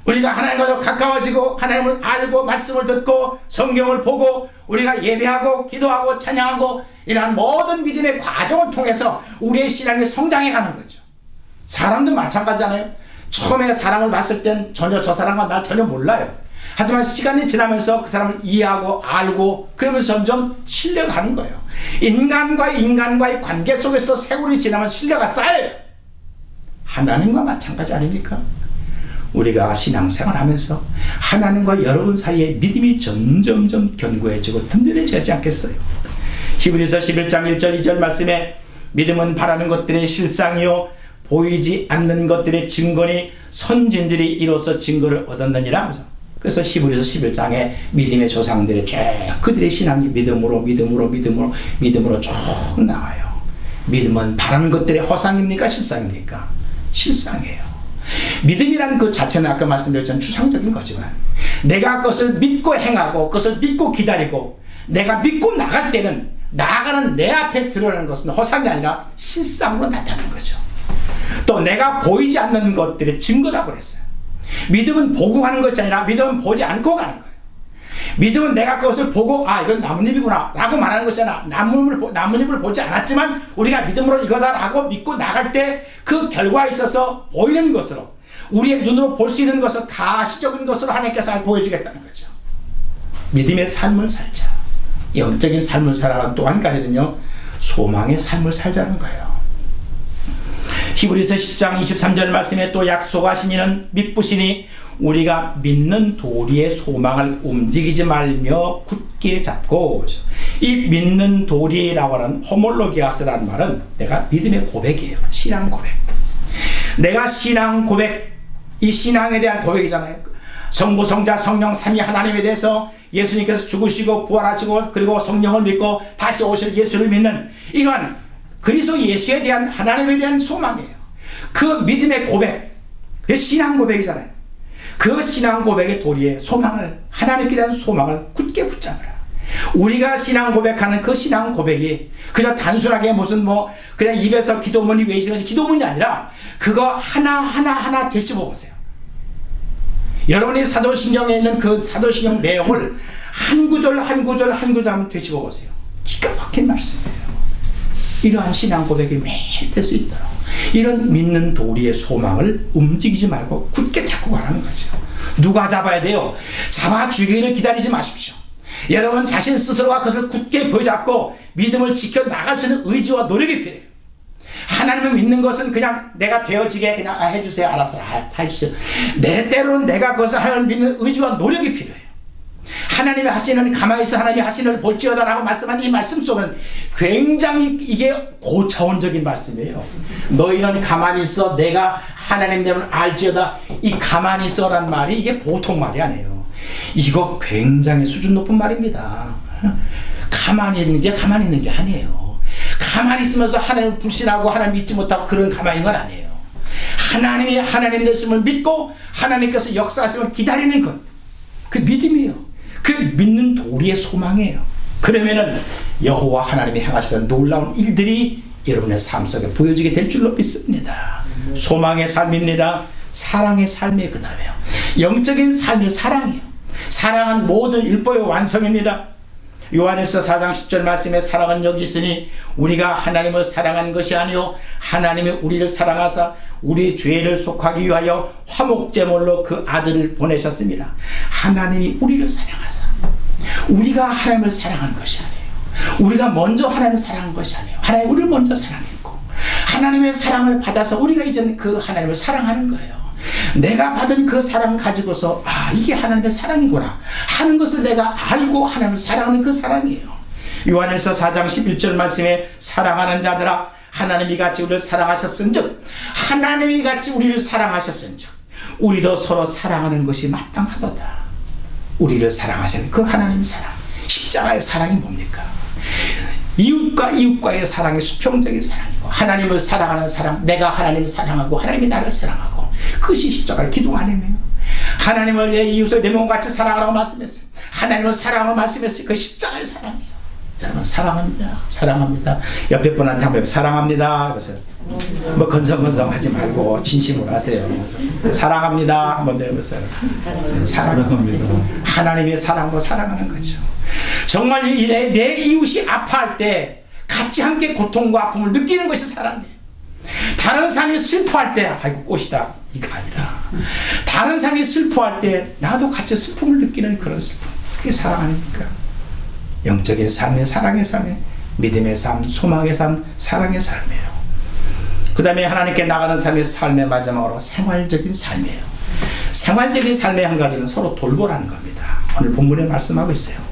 S3: 우리가 하나님과 더 가까워지고 하나님을 알고 말씀을 듣고 성경을 보고 우리가 예배하고 기도하고 찬양하고 이러한 모든 믿음의 과정을 통해서 우리의 신앙이 성장해 가는 거죠. 사람도 마찬가지잖아요. 처음에 사람을 봤을 땐 전혀 저 사람과 날 전혀 몰라요. 하지만 시간이 지나면서 그 사람을 이해하고 알고 그러면서 점점 신뢰가 가는 거예요. 인간과 인간과의 관계 속에서도 세월이 지나면 신뢰가 쌓여요. 하나님과 마찬가지 아닙니까? 우리가 신앙생활 하면서 하나님과 여러분 사이에 믿음이 점점점 견고해지고 든든해지지 않겠어요? 히브리서 11장 1절 2절 말씀에 믿음은 바라는 것들의 실상이요 보이지 않는 것들의 증거니 선진들이 이로써 증거를 얻었느니라. 그래서 히브리서 11장에 믿음의 조상들의 쭉 그들의 신앙이 믿음으로 쭉 나와요. 믿음은 바라는 것들의 허상입니까? 실상입니까? 실상이에요. 믿음이라는 그 자체는 아까 말씀드렸지만 추상적인 거지만 내가 그것을 믿고 행하고 그것을 믿고 기다리고 내가 믿고 나갈 때는 나아가는 내 앞에 드러나는 것은 허상이 아니라 실상으로 나타나는 거죠. 또 내가 보이지 않는 것들의 증거라고 그랬어요. 믿음은 보고 가는 것이 아니라 믿음은 보지 않고 가는 거예요. 믿음은 내가 그것을 보고 아 이건 나뭇잎이구나 라고 말하는 것이 아니라 나뭇잎을 보지 않았지만 우리가 믿음으로 이거다 라고 믿고 나갈 때 그 결과에 있어서 보이는 것으로 우리의 눈으로 볼 수 있는 것을 가시적인 것으로 하나님께서 보여주겠다는 거죠. 믿음의 삶을 살자. 영적인 삶을 살아가는 또 한 가지는요 소망의 삶을 살자는 거예요. 히브리서 10장 23절 말씀에 또 약속하신 이는 믿으시니 우리가 믿는 도리의 소망을 움직이지 말며 굳게 잡고. 이 믿는 도리라고 하는 호몰로기아스라는 말은 내가 믿음의 고백이에요. 신앙 고백. 내가 신앙 고백, 이 신앙에 대한 고백이잖아요. 성부, 성자, 성령 삼위 하나님에 대해서 예수님께서 죽으시고 부활하시고 그리고 성령을 믿고 다시 오실 예수를 믿는 이러한 그리스도 예수에 대한 하나님에 대한 소망이에요. 그 믿음의 고백, 그 신앙 고백이잖아요. 그 신앙 고백의 도리에 소망을, 하나님께 대한 소망을 굳게 붙잡으라. 우리가 신앙 고백하는 그 신앙 고백이 그냥 단순하게 무슨 그냥 입에서 기도문이 외치는 기도문이 아니라 그거 하나 되씹어 보세요. 여러분이 사도신경에 있는 그 사도신경 내용을 한 구절 한번 되씹어 보세요. 기가 막힌 말씀이에요. 이러한 신앙 고백이 매일 될 수 있도록 이런 믿는 도리의 소망을 움직이지 말고 굳게 잡고 가라는 거죠. 누가 잡아야 돼요? 잡아주기를 기다리지 마십시오. 여러분 자신 스스로가 그것을 굳게 부여잡고 믿음을 지켜나갈 수 있는 의지와 노력이 필요해요. 하나님을 믿는 것은 그냥 내가 되어지게 그냥 해주세요. 알았어요. 해주세요. 내 때로는 내가 그것을 하나님을 믿는 의지와 노력이 필요해요. 하나님이 하시는 가만히 있어 하나님이 하시는 걸 볼지어다 라고 말씀한 이 말씀 속은 굉장히 이게 고차원적인 말씀이에요. 너희는 가만히 있어 내가 하나님 되면 알지어다. 이 가만히 있어라는 말이 이게 보통 말이 아니에요. 이거 굉장히 수준 높은 말입니다. 가만히 있는 게 아니에요. 가만히 있으면서 하나님을 불신하고 하나님 믿지 못하고 그런 가만히 있는 건 아니에요. 하나님이 하나님 되심을 믿고 하나님께서 역사하심을 기다리는 것, 그 믿음이에요. 그 믿는 도리의 소망이에요. 그러면은 여호와 하나님이 행하시던 놀라운 일들이 여러분의 삶 속에 보여지게 될 줄로 믿습니다. 소망의 삶입니다. 사랑의 삶이 그 다음에요. 영적인 삶이 사랑이에요. 사랑은 모든 율법의 완성입니다. 요한일서 4장 10절 말씀에 사랑은 여기 있으니 우리가 하나님을 사랑한 것이 아니요 하나님이 우리를 사랑하사 우리 죄를 속하기 위하여 화목제물로 그 아들을 보내셨습니다. 하나님이 우리를 사랑하사 우리가 하나님을 사랑한 것이 아니에요. 우리가 먼저 하나님을 사랑한 것이 아니에요. 하나님이 우리를 먼저 사랑했고 하나님의 사랑을 받아서 우리가 이제는 그 하나님을 사랑하는 거예요. 내가 받은 그 사랑을 가지고서 이게 하나님의 사랑이구나 하는 것을 내가 알고 하나님을 사랑하는 그 사랑이에요. 요한일서 4장 11절 말씀에 사랑하는 자들아 하나님이 같이 우리를 사랑하셨은즉 하나님이 같이 우리를 사랑하셨은즉 우리도 서로 사랑하는 것이 마땅하도다. 우리를 사랑하시는 그 하나님 사랑, 십자가의 사랑이 뭡니까? 이웃과의 사랑이 수평적인 사랑이고 하나님을 사랑하는 사랑, 내가 하나님을 사랑하고 하나님이 나를 사랑하고 그것이 십자가의 기도 아니에요. 하나님을 내 이웃을 내 몸같이 사랑하라고 말씀했어요. 하나님을 사랑하라고 말씀했어요. 그 십자가의 사랑이에요. 여러분 사랑합니다. 사랑합니다. 옆에 분한테 한번 사랑합니다. 그래서 뭐 건성건성 하지 말고 진심으로 하세요. 사랑합니다. 한번 해보세요. 사랑합니다. 하나님의 사랑으로 사랑하는 거죠. 정말 내 이웃이 아파할 때 같이 함께 고통과 아픔을 느끼는 것이 사랑이에요. 다른 사람이 슬퍼할 때 아이고 꽃이다 이거 아니라 다른 사람이 슬퍼할 때 나도 같이 슬픔을 느끼는 그런 슬픔, 그게 사랑 아닙니까? 영적인 삶의 사랑의 삶의 믿음의 삶, 소망의 삶, 사랑의 삶이에요. 그 다음에 하나님께 나가는 삶의 마지막으로 생활적인 삶이에요. 생활적인 삶의 한 가지는 서로 돌보라는 겁니다. 오늘 본문에 말씀하고 있어요.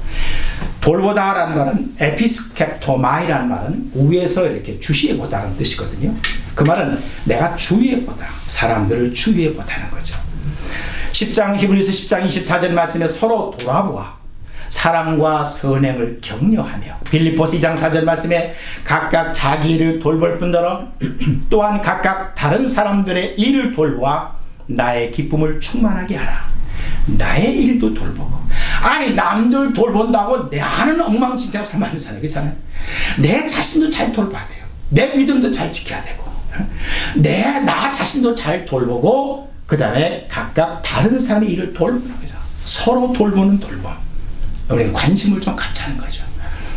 S3: 돌보다라는 말은 에피스캡토마이라는 말은 위에서 이렇게 주시해 보다는 뜻이거든요. 그 말은 내가 주위에 보다, 사람들을 주위에 보다는 거죠. 히브리서 10장 24절 말씀에 서로 돌아보아 사랑과 선행을 격려하며 빌립보서 2장 4절 말씀에 각각 자기 일을 돌볼 뿐더러 또한 각각 다른 사람들의 일을 돌보아 나의 기쁨을 충만하게 하라. 나의 일도 돌보고 아니 남들 돌본다고 나는 엉망진창으로 살면 안 되잖아요. 그렇잖아요. 내 자신도 잘 돌봐야 돼요. 내 믿음도 잘 지켜야 되고 나 자신도 잘 돌보고 그 다음에 각각 다른 사람의 일을 돌보는 거죠. 서로 돌보는 돌봄. 우리는 관심을 좀 갖지 하는 거죠.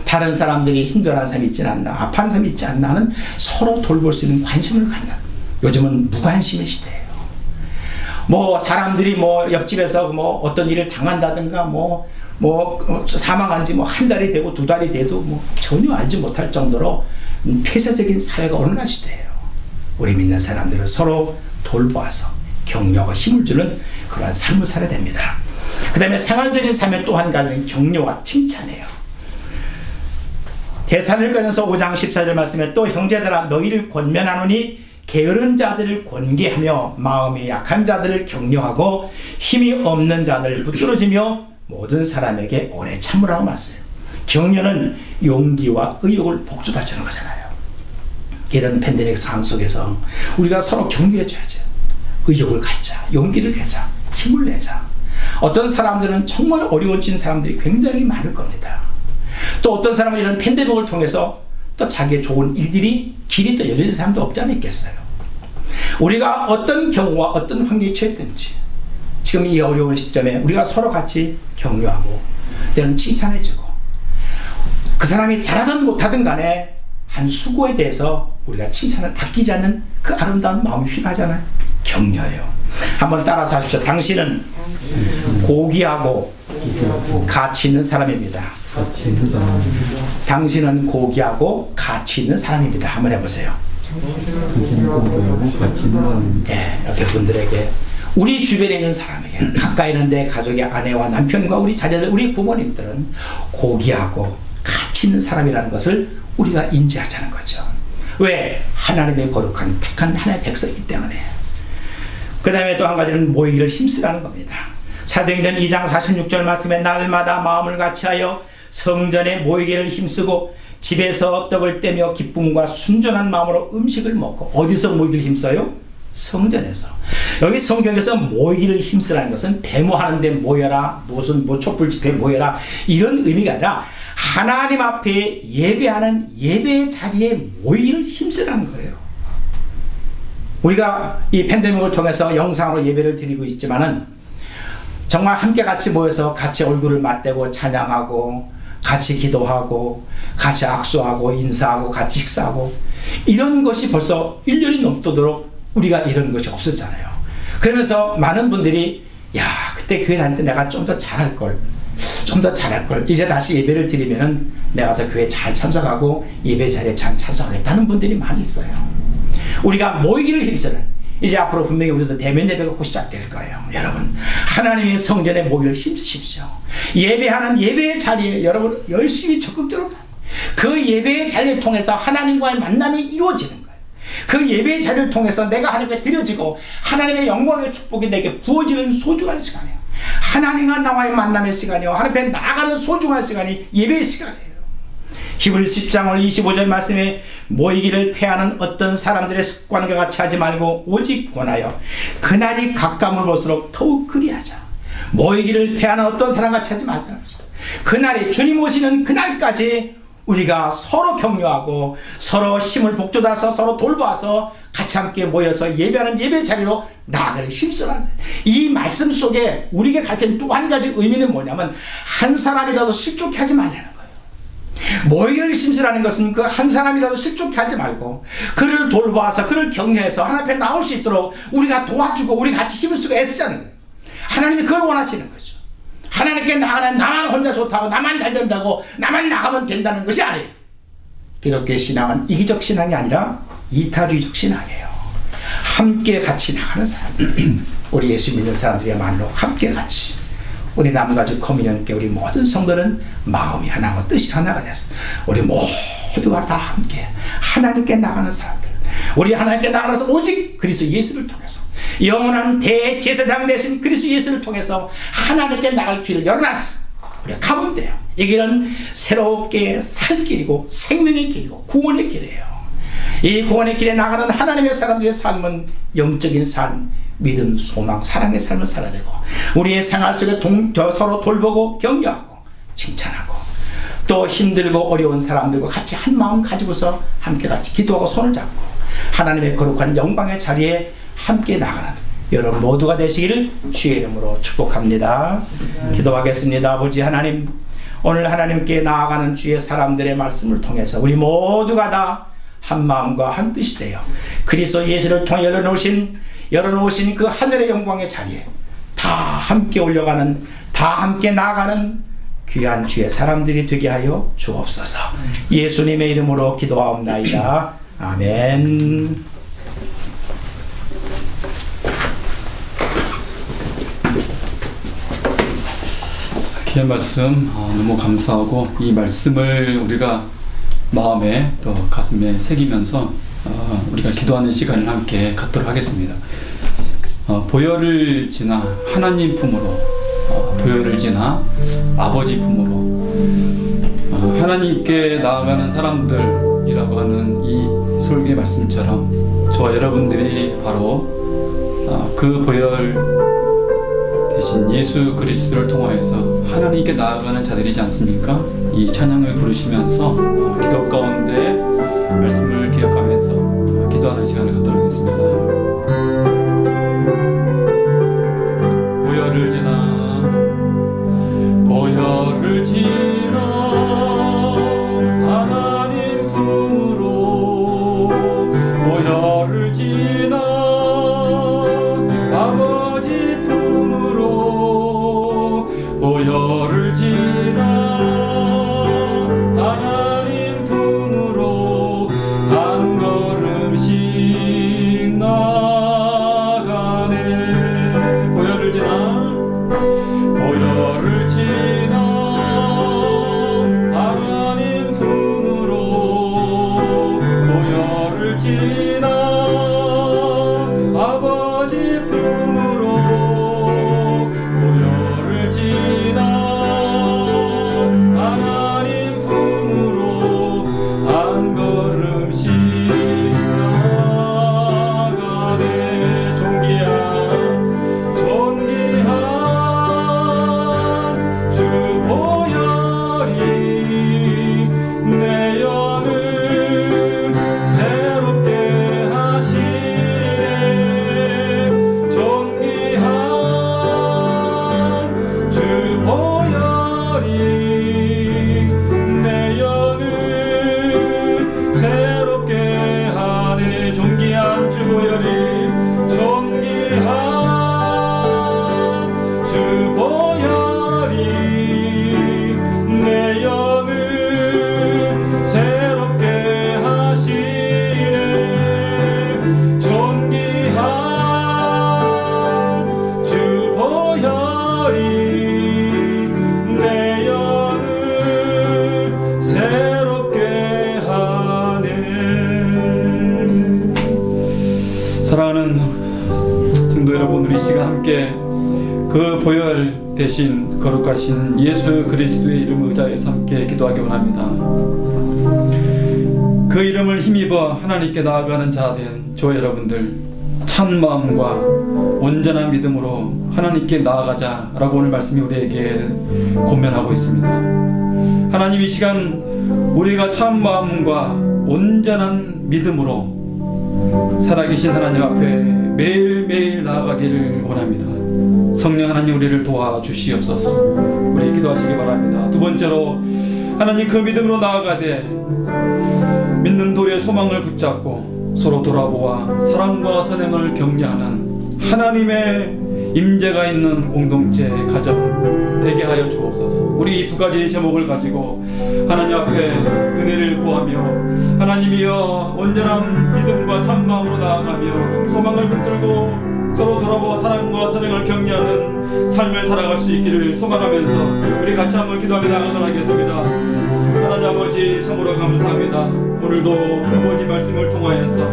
S3: 다른 사람들이 힘들어하는 사람이 있지 않나, 아파하는 사람이 있지 않나는 서로 돌볼 수 있는 관심을 갖는, 요즘은 무관심의 시대예요. 뭐 사람들이 뭐 옆집에서 뭐 어떤 일을 당한다든가 뭐 사망한 지 뭐 한 달이 되고 두 달이 돼도 뭐 전혀 알지 못할 정도로 폐쇄적인 사회가 오늘날 시대예요. 우리 믿는 사람들을 서로 돌보아서 격려하고 힘을 주는 그러한 삶을 살아야 됩니다. 그 다음에 생활적인 삶의 또 한 가지는 격려와 칭찬이에요. 데살로니가전서 5장 14절 말씀에 또 형제들아 너희를 권면하노니 게으른 자들을 권계하며 마음이 약한 자들을 격려하고 힘이 없는 자들을 붙들어주며 모든 사람에게 오래 참으라고 말씀해요. 격려는 용기와 의욕을 복돋아 주는 거잖아요. 이런 팬데믹 상황 속에서 우리가 서로 격려해 줘야죠. 의욕을 갖자, 용기를 내자, 힘을 내자. 어떤 사람들은 정말 어려운 사람들이 굉장히 많을 겁니다. 또 어떤 사람은 이런 팬데믹을 통해서 또 자기의 좋은 일들이 길이 또 열릴 사람도 없지 않겠어요. 우리가 어떤 경우와 어떤 환경에 처했든지 지금 이 어려운 시점에 우리가 서로 같이 격려하고 때로는 칭찬해주고 그 사람이 잘하든 못하든 간에 한 수고에 대해서 우리가 칭찬을 아끼지 않는 그 아름다운 마음이 필요하잖아요. 격려해요. 한번 따라서 하십시오. 당신은 고귀하고 가치 있는 사람입니다. 당신은 고귀하고 가치 있는 사람입니다. 한번 해보세요. 네, 옆에 분들에게, 우리 주변에 있는 사람에게, 가까이 있는 내 가족의 아내와 남편과 우리 자녀들, 우리 부모님들은 고귀하고 가치 있는 사람이라는 것을 우리가 인지하자는 거죠. 왜? 하나님의 거룩한 택한 하나님의 백성이기 때문에. 그 다음에 또 한 가지는 모이기를 힘쓰라는 겁니다. 사도행전 2장 46절 말씀에 날마다 마음을 같이하여 성전에 모이기를 힘쓰고 집에서 떡을 떼며 기쁨과 순전한 마음으로 음식을 먹고. 어디서 모이기를 힘써요? 성전에서. 여기 성경에서 모이기를 힘쓰라는 것은 데모하는 데 모여라, 무슨 뭐 촛불 집회에 모여라 이런 의미가 아니라 하나님 앞에 예배하는 예배의 자리에 모이기를 힘쓰라는 거예요. 우리가 이 팬데믹을 통해서 영상으로 예배를 드리고 있지만은 정말 함께 같이 모여서 같이 얼굴을 맞대고 찬양하고 같이 기도하고 같이 악수하고 인사하고 같이 식사하고 이런 것이 벌써 1년이 넘도록 우리가 이런 것이 없었잖아요. 그러면서 많은 분들이 야, 그때 교회 다닐 때 내가 좀 더 잘할걸, 좀 더 잘할걸, 이제 다시 예배를 드리면은 내가 가서 교회 잘 참석하고 예배 자리에 잘 참석하겠다는 분들이 많이 있어요. 우리가 모이기를 힘쓰는, 이제 앞으로 분명히 우리도 대면 예배가 곧 시작될 거예요. 여러분, 하나님의 성전에 모이기를 힘쓰십시오. 예배하는 예배의 자리에 여러분 열심히 적극적으로 그 예배의 자리를 통해서 하나님과의 만남이 이루어지는 거예요. 그 예배의 자리를 통해서 내가 하나님께 드려지고 하나님의 영광의 축복이 내게 부어지는 소중한 시간이에요. 하나님과 나와의 만남의 시간이요, 하나님 앞에 나아가는 소중한 시간이 예배의 시간이에요. 히브리서 10장 25절 말씀에 모이기를 패하는 어떤 사람들의 습관과 같이 하지 말고 오직 권하여 그날이 가까움을 볼수록 더욱 그리하자. 모이기를 패하는 어떤 사람 같이 하지 말자. 그날이 주님 오시는 그날까지 우리가 서로 격려하고 서로 힘을 복돋아서 서로 돌보아서 같이 함께 모여서 예배하는 예배 자리로 나아가를 힘쓰라. 이 말씀 속에 우리에게 가르치는 또 한 가지 의미는 뭐냐면 한 사람이라도 실족해 하지 말라는 거예요. 모이기를 힘쓰라는 것은 그 한 사람이라도 실족해 하지 말고 그를 돌보아서 그를 격려해서 하나님 앞에 나올 수 있도록 우리가 도와주고 우리 같이 힘을 쓰고 애쓰자는 거예요. 하나님이 그걸 원하시는 거죠. 하나님께 나가는 나만 혼자 좋다고 나만 잘 된다고 나만 나가면 된다는 것이 아니에요. 기독교의 신앙은 이기적 신앙이 아니라 이타주의적 신앙이에요. 함께 같이 나가는 사람들, 우리 예수 믿는 사람들이야말로 함께 같이 우리 남가족 커뮤니티에 우리 모든 성도는 마음이 하나고 뜻이 하나가 돼서 우리 모두가 다 함께 하나님께 나가는 사람들, 우리 하나님께 나가서 오직 그리스도 예수를 통해서 영원한 대제사장 되신 그리스도 예수를 통해서 하나님께 나갈 길을 열어놨어. 우리가 가면 돼요. 이 길은 새롭게 살 길이고 생명의 길이고 구원의 길이에요. 이 구원의 길에 나가는 하나님의 사람들의 삶은 영적인 삶, 믿음, 소망, 사랑의 삶을 살아야 되고 우리의 생활 속에 서로 돌보고 격려하고 칭찬하고 또 힘들고 어려운 사람들과 같이 한 마음 가지고서 함께 같이 기도하고 손을 잡고 하나님의 거룩한 영광의 자리에 함께 나가는 여러분 모두가 되시기를 주의 이름으로 축복합니다. 기도하겠습니다. 아버지 하나님, 오늘 하나님께 나아가는 주의 사람들의 말씀을 통해서 우리 모두가 다 한 마음과 한 뜻이 되어 그리스도 예수를 통해 열어놓으신 그 하늘의 영광의 자리에 다 함께 올려가는, 다 함께 나아가는 귀한 주의 사람들이 되게 하여 주옵소서. 예수님의 이름으로 기도하옵나이다. 아멘.
S1: 귀한 말씀 너무 감사하고 이 말씀을 우리가 마음에 또 가슴에 새기면서 우리가 기도하는 시간을 함께 갖도록 하겠습니다. 보혈을 지나 하나님 품으로, 보혈을 지나 아버지 품으로 하나님께 나아가는 사람들이라고 하는 이 설교의 말씀처럼 저와 여러분들이 바로 그 보혈 대신 예수 그리스도를 통하여서 하나님께 나아가는 자들이지 않습니까? 이 찬양을 부르시면서 기도 가운데 말씀을 기억하면서 기도하는 시간을 갖도록 하겠습니다. 보혈을 지나 하나님 품으로, 보혈을 지나 아버지 품으로, 보혈을 지나 하나님 품으로 한 걸음씩 나가네. 보혈을 지나, 보혈을 지나 하나님 품으로, 보혈을 지나 아버지 품으로, 보혈을 지나 하나님 품으로 한 걸음씩 나가네. 존귀한 주 보혈이 여러분 우리 시간 함께 그 보혈 대신 거룩하신 예수 그리스도의 이름 의지해서 함께 기도하기 원합니다. 그 이름을 힘입어 하나님께 나아가는 자 된 저 여러분들, 참 마음과 온전한 믿음으로 하나님께 나아가자라고 오늘 말씀이 우리에게 권면하고 있습니다. 하나님, 이 시간 우리가 참 마음과 온전한 믿음으로 살아계신 하나님 앞에 매일매일 나아가기를 원합니다. 성령 하나님, 우리를 도와주시옵소서. 우리 기도하시기 바랍니다. 두 번째로, 하나님, 그 믿음으로 나아가되 믿는 도리의 소망을 붙잡고 서로 돌아보아 사랑과 선행을 격려하는 하나님의 임재가 있는 공동체 가정 되게 하여 주옵소서. 우리 이 두 가지 제목을 가지고 하나님 앞에 은혜를 구하며, 하나님이여 온전한 믿음과 참마음으로 나아가며 소망을 붙들고 서로 돌아보아 사랑과 선행을 격려하는 삶을 살아갈 수 있기를 소망하면서 우리 같이 한번 기도하며 나가도록 하겠습니다. 하나님 아버지, 참으로 감사합니다. 오늘도 아버지 말씀을 통하여서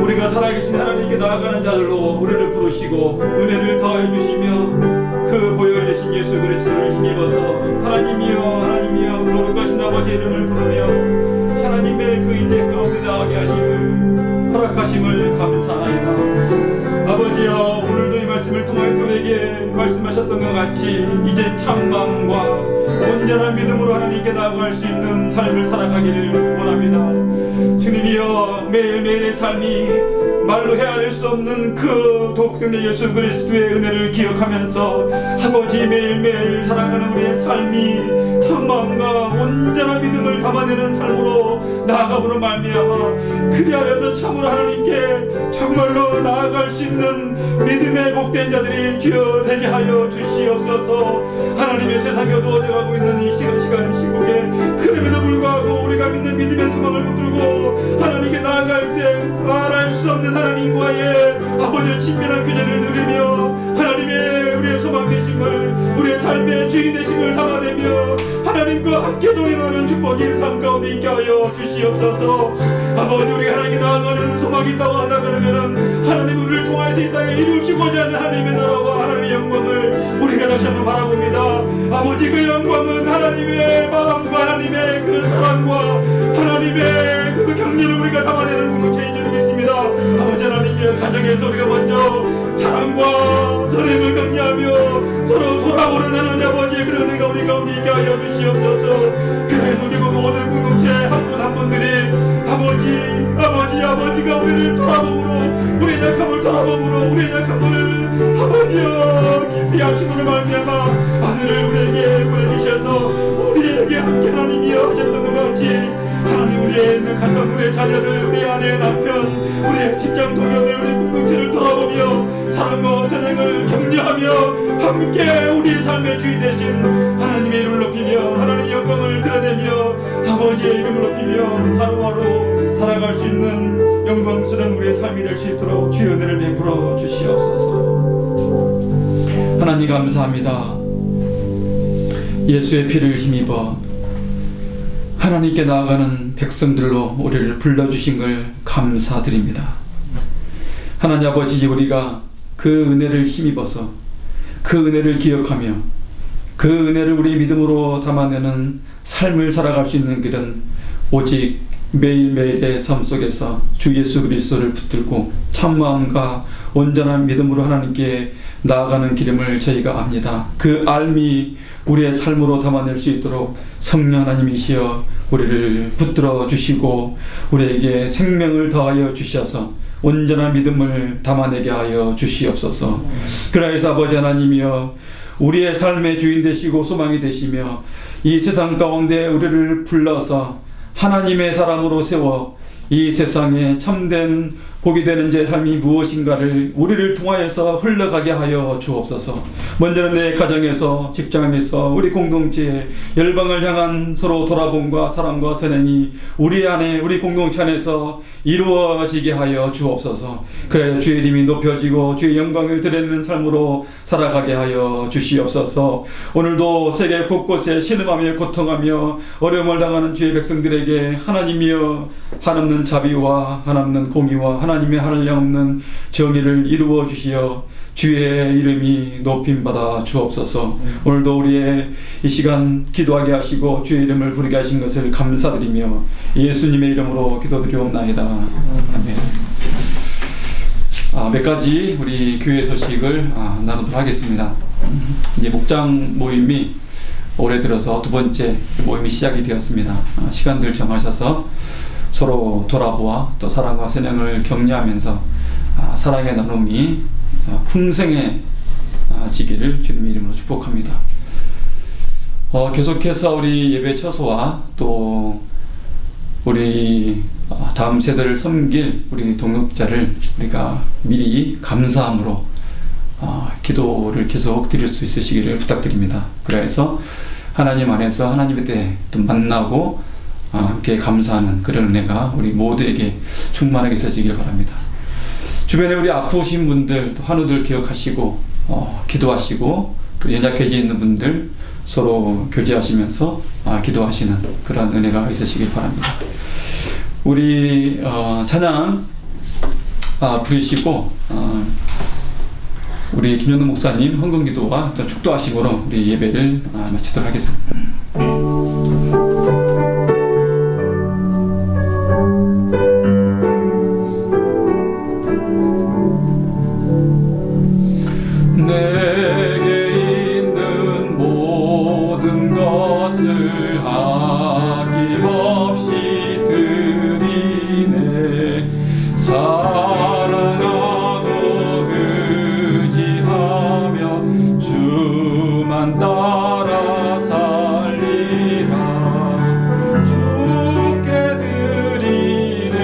S1: 우리가 살아계신 하나님께 나아가는 자들로 우리를 부르시고 은혜를 더하여 주시며 그 보혈 대신 예수 그리스도를 힘입어서 하나님이여 거룩하신 아버지 이름을 부르며 하나님의 그 인재 가운데 나가게 하심을 허락하심을 감사하나이다. 아버지여, 오늘도 이 말씀을 통하여서 우리에게 말씀하셨던 것 같이 이제 참 마음과 온전한 믿음으로 하나님께 나아갈 수 있는 삶을 살아가기를 원합니다. 주님이여, 매일매일의 삶이 말로 헤아릴 수 없는 그 독생자 예수 그리스도의 은혜를 기억하면서 아버지 매일매일 살아가는 우리의 삶이 참마음과 온전한 믿음을 담아내는 삶으로 나아감으로 말미암아 그리하여서 참으로 하나님께 정말로 나아갈 수 있는 믿음의 복된 자들이 주여 되게 하여 주시옵소서. 하나님의 세상이 어두워져가고 있는 이 시국에 그럼에도 불구하고 우리가 믿는 믿음의 소망을 붙들고 하나님께 나아갈 때 말할 수 없는 하나님과의 아버지의 친밀한 교제를 누리며 하나님의 우리의 소망 되심을, 우리의 삶의 주인 되심을 담아내며 하나님과 함께 동행하는 축복의 삶 가운데 있게 하여 주시옵소서. 아버지, 우리가 하나님께 나아가는 소망이 있다고 한다면 하나님 우리를 통하여서 이 땅에 이루시고자 하는 하나님의 나라와 하나님의 영광을 우리가 다시 한번 바라봅니다. 아버지, 그 영광은 하나님의 마음과 하나님의 그 사랑과 하나님의 그 격려를 우리가 담아내는 공동체인 줄 믿습니다. 아버지 하나님의 가정에서 우리가 먼저 사랑과 선행을 격려하며 서로 돌아보는 하나님 아버지의 그런 은혜가 우리 가운데 있게 하여 주시옵소서. 그래서 우리 모든 공동체 한 분 한 분들이 아버지가 우리를 돌아보므로 우리의 약함을 돌아보므로 우리의 약함을 아버지여 깊이 하심으로 말미암아 아들을 우리에게 보내주셔서 우리에게 함께 하나님이여 하셨던 것 같이 하나님 우리의 있는 가정, 우리의 자녀들, 우리 아내, 남편, 우리의 직장 동료들, 우리 공동체를 돌아보며 사랑과 선행을 격려하며 함께 우리의 삶의 주인 되신 하나님의 이름을 높이며 하나님의 영광을 드러내며 아버지의 이름을 높이며 하루하루 살아갈 수 있는 영광스러운 우리의 삶이 될 수 있도록 주의 은혜를 베풀어 주시옵소서. 하나님 감사합니다. 예수의 피를 힘입어 하나님께 나아가는 백성들로 우리를 불러주신 걸 감사드립니다. 하나님 아버지, 우리가 그 은혜를 힘입어서 그 은혜를 기억하며 그 은혜를 우리 믿음으로 담아내는 삶을 살아갈 수 있는 길은 오직 매일매일의 삶 속에서 주 예수 그리스도를 붙들고 참마음과 온전한 믿음으로 하나님께 나아가는 길임을 저희가 압니다. 그 알미 우리의 삶으로 담아낼 수 있도록 성령 하나님이시여 우리를 붙들어 주시고 우리에게 생명을 더하여 주셔서 온전한 믿음을 담아내게 하여 주시옵소서. 그래서 아버지 하나님이여 우리의 삶의 주인 되시고 소망이 되시며 이 세상 가운데 우리를 불러서 하나님의 사람으로 세워 이 세상에 참된 복이 되는 제 삶이 무엇인가를 우리를 통하여서 흘러가게 하여 주옵소서. 먼저는 내 가정에서, 직장에서, 우리 공동체에 열방을 향한 서로 돌아봄과 사랑과 선행이 우리 안에, 우리 공동체 안에서 이루어지게 하여 주옵소서. 그래야 주의 이름이 높여지고 주의 영광을 드리는 삶으로 살아가게 하여 주시옵소서. 오늘도 세계 곳곳에 신음하며 고통하며 어려움을 당하는 주의 백성들에게 하나님이여 한없는 자비와 한없는 공의와 하나님의 한량없는 정의를 이루어 주시어 주의 이름이 높임받아 주옵소서. 오늘도 우리의 이 시간 기도하게 하시고 주의 이름을 부르게 하신 것을 감사드리며 예수님의 이름으로 기도드리옵나이다. 아멘. 몇 가지 우리 교회 소식을 나누도록 하겠습니다. 이제 목장 모임이 올해 들어서 두 번째 모임이 시작이 되었습니다. 시간들 정하셔서 서로 돌아보아 또 사랑과 선행을 격려하면서 사랑의 나눔이 풍성해지기를 주님의 이름으로 축복합니다. 계속해서 우리 예배 처소와 또 우리 다음 세대를 섬길 우리 동역자를 우리가 미리 감사함으로 기도를 계속 드릴 수 있으시기를 부탁드립니다. 그래서 하나님 안에서 하나님의 때 또 만나고 함께 감사하는 그런 은혜가 우리 모두에게 충만하게 있어지길 바랍니다. 주변에 우리 아프신 분들, 또 환우들 기억하시고 기도하시고 또 연약해져 있는 분들 서로 교제하시면서 기도하시는 그런 은혜가 있으시길 바랍니다. 우리 찬양 부르시고 우리 김현우 목사님 헌금기도와 또 축도하심으로 우리 예배를 마치도록 하겠습니다. 내게 있는 모든 것을 아낌없이 드리네. 사랑하고 의지하며 주만 따라 살리라. 주께 드리네.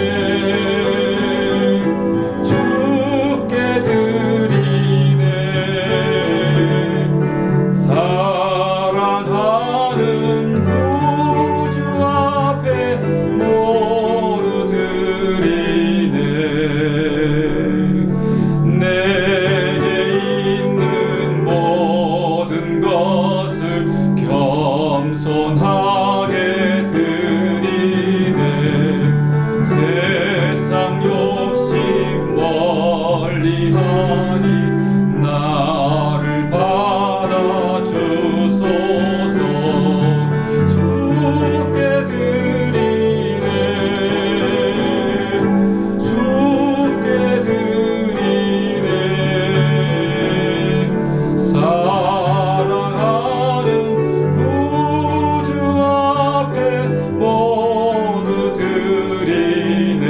S1: 주께 드리네. 사랑하는 구주 앞에 모두 드리네. 내게 있는 모든 것을 겸손하게 드리네. 세상 욕심 멀리하니 나를 받아주소서. 주께 드리네. 주께 드리네. 사랑하는 구주 앞에 모두 드리네.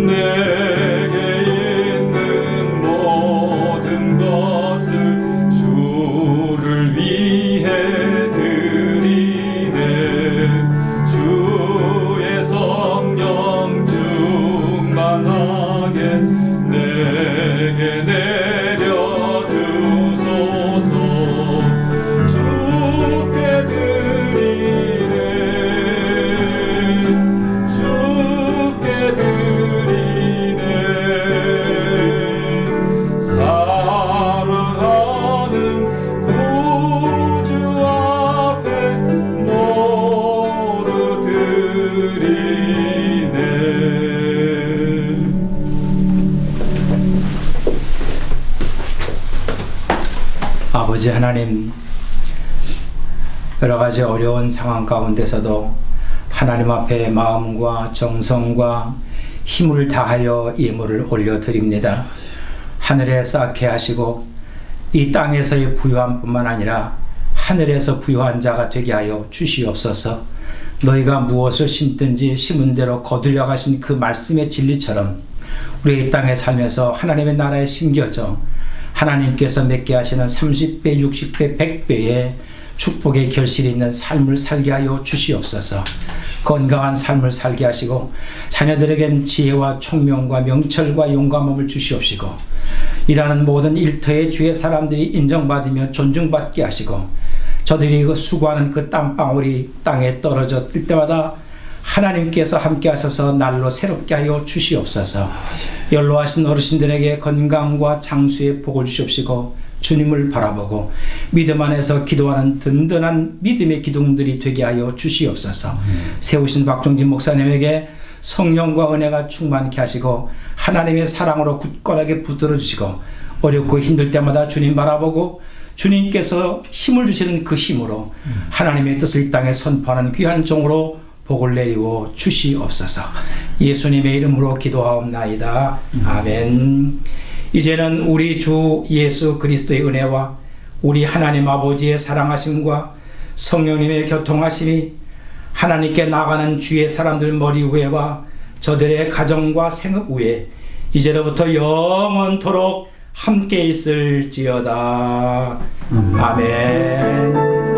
S1: 내게 있는 모든 것을 주를 위해 드리네. 주의 성령 충만하게 내게 내려주소서. 주께 드리네. 주께 드리네. 사랑하는 구주 앞에 모두 드리네.
S3: 아버지 하나님, 여러 가지 어려운 상황 가운데서도 하나님 앞에 마음과 정성과 힘을 다하여 예물을 올려드립니다. 하늘에 쌓게 하시고 이 땅에서의 부유함뿐만 아니라 하늘에서 부유한 자가 되게 하여 주시옵소서. 너희가 무엇을 심든지 심은 대로 거두려 가신 그 말씀의 진리처럼 우리 이 땅에 살면서 하나님의 나라에 심겨져 하나님께서 맺게 하시는 30배, 60배, 100배의 축복의 결실이 있는 삶을 살게 하여 주시옵소서. 건강한 삶을 살게 하시고 자녀들에겐 지혜와 총명과 명철과 용감함을 주시옵시고 일하는 모든 일터에 주의 사람들이 인정받으며 존중받게 하시고 저들이 그 수고하는 그 땀방울이 땅에 떨어져 뜰 때마다 하나님께서 함께 하셔서 날로 새롭게 하여 주시옵소서. 연로하신 어르신들에게 건강과 장수의 복을 주시옵시고 주님을 바라보고 믿음 안에서 기도하는 든든한 믿음의 기둥들이 되게 하여 주시옵소서. 세우신 박종진 목사님에게 성령과 은혜가 충만케 하시고 하나님의 사랑으로 굳건하게 붙들어 주시고 어렵고 힘들 때마다 주님 바라보고 주님께서 힘을 주시는 그 힘으로 하나님의 뜻을 이 땅에 선포하는 귀한 종으로 복을 내리고 주시옵소서. 예수님의 이름으로 기도하옵나이다. 아멘. 이제는 우리 주 예수 그리스도의 은혜와 우리 하나님 아버지의 사랑하심과 성령님의 교통하심이 하나님께 나가는 주의 사람들 머리 위에와 저들의 가정과 생업 위에 이제로부터 영원토록 함께 있을지어다. 아멘.